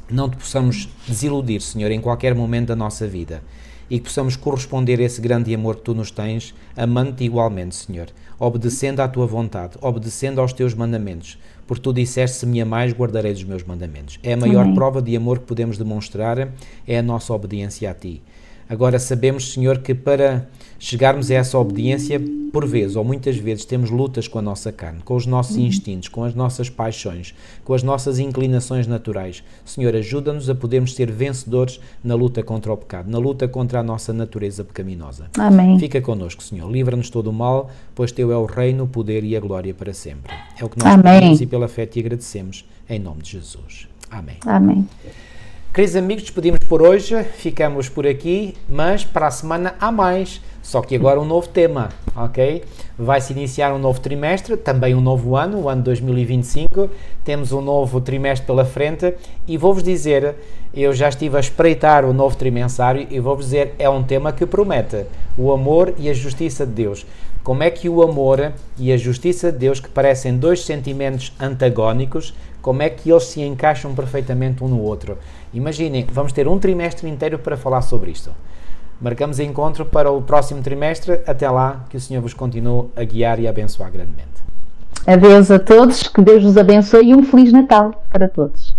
não Te possamos desiludir, Senhor, em qualquer momento da nossa vida. E que possamos corresponder a esse grande amor que Tu nos tens, amando-Te igualmente, Senhor, obedecendo à Tua vontade, obedecendo aos Teus mandamentos, porque Tu disseste, se me amais, guardarei dos meus mandamentos. É a maior prova de amor que podemos demonstrar, é a nossa obediência a Ti. Agora sabemos, Senhor, que para chegarmos a essa obediência, por vezes, ou muitas vezes, temos lutas com a nossa carne, com os nossos instintos, com as nossas paixões, com as nossas inclinações naturais. Senhor, ajuda-nos a podermos ser vencedores na luta contra o pecado, na luta contra a nossa natureza pecaminosa. Amém. Fica connosco, Senhor. Livra-nos todo o mal, pois Teu é o reino, o poder e a glória para sempre. É o que nós pedimos e pela fé Te agradecemos, em nome de Jesus. Amém. Amém. Queridos amigos, despedimos por hoje, ficamos por aqui, mas para a semana há mais, só que agora um novo tema, ok? Vai-se iniciar um novo trimestre, também um novo ano, o ano 2025, temos um novo trimestre pela frente e vou-vos dizer, eu já estive a espreitar o novo trimensário e vou-vos dizer, é um tema que promete, o amor e a justiça de Deus. Como é que o amor e a justiça de Deus, que parecem dois sentimentos antagónicos, como é que eles se encaixam perfeitamente um no outro? Imaginem, vamos ter um trimestre inteiro para falar sobre isto. Marcamos encontro para o próximo trimestre. Até lá, que o Senhor vos continue a guiar e a abençoar grandemente. Adeus a todos, que Deus vos abençoe e um Feliz Natal para todos.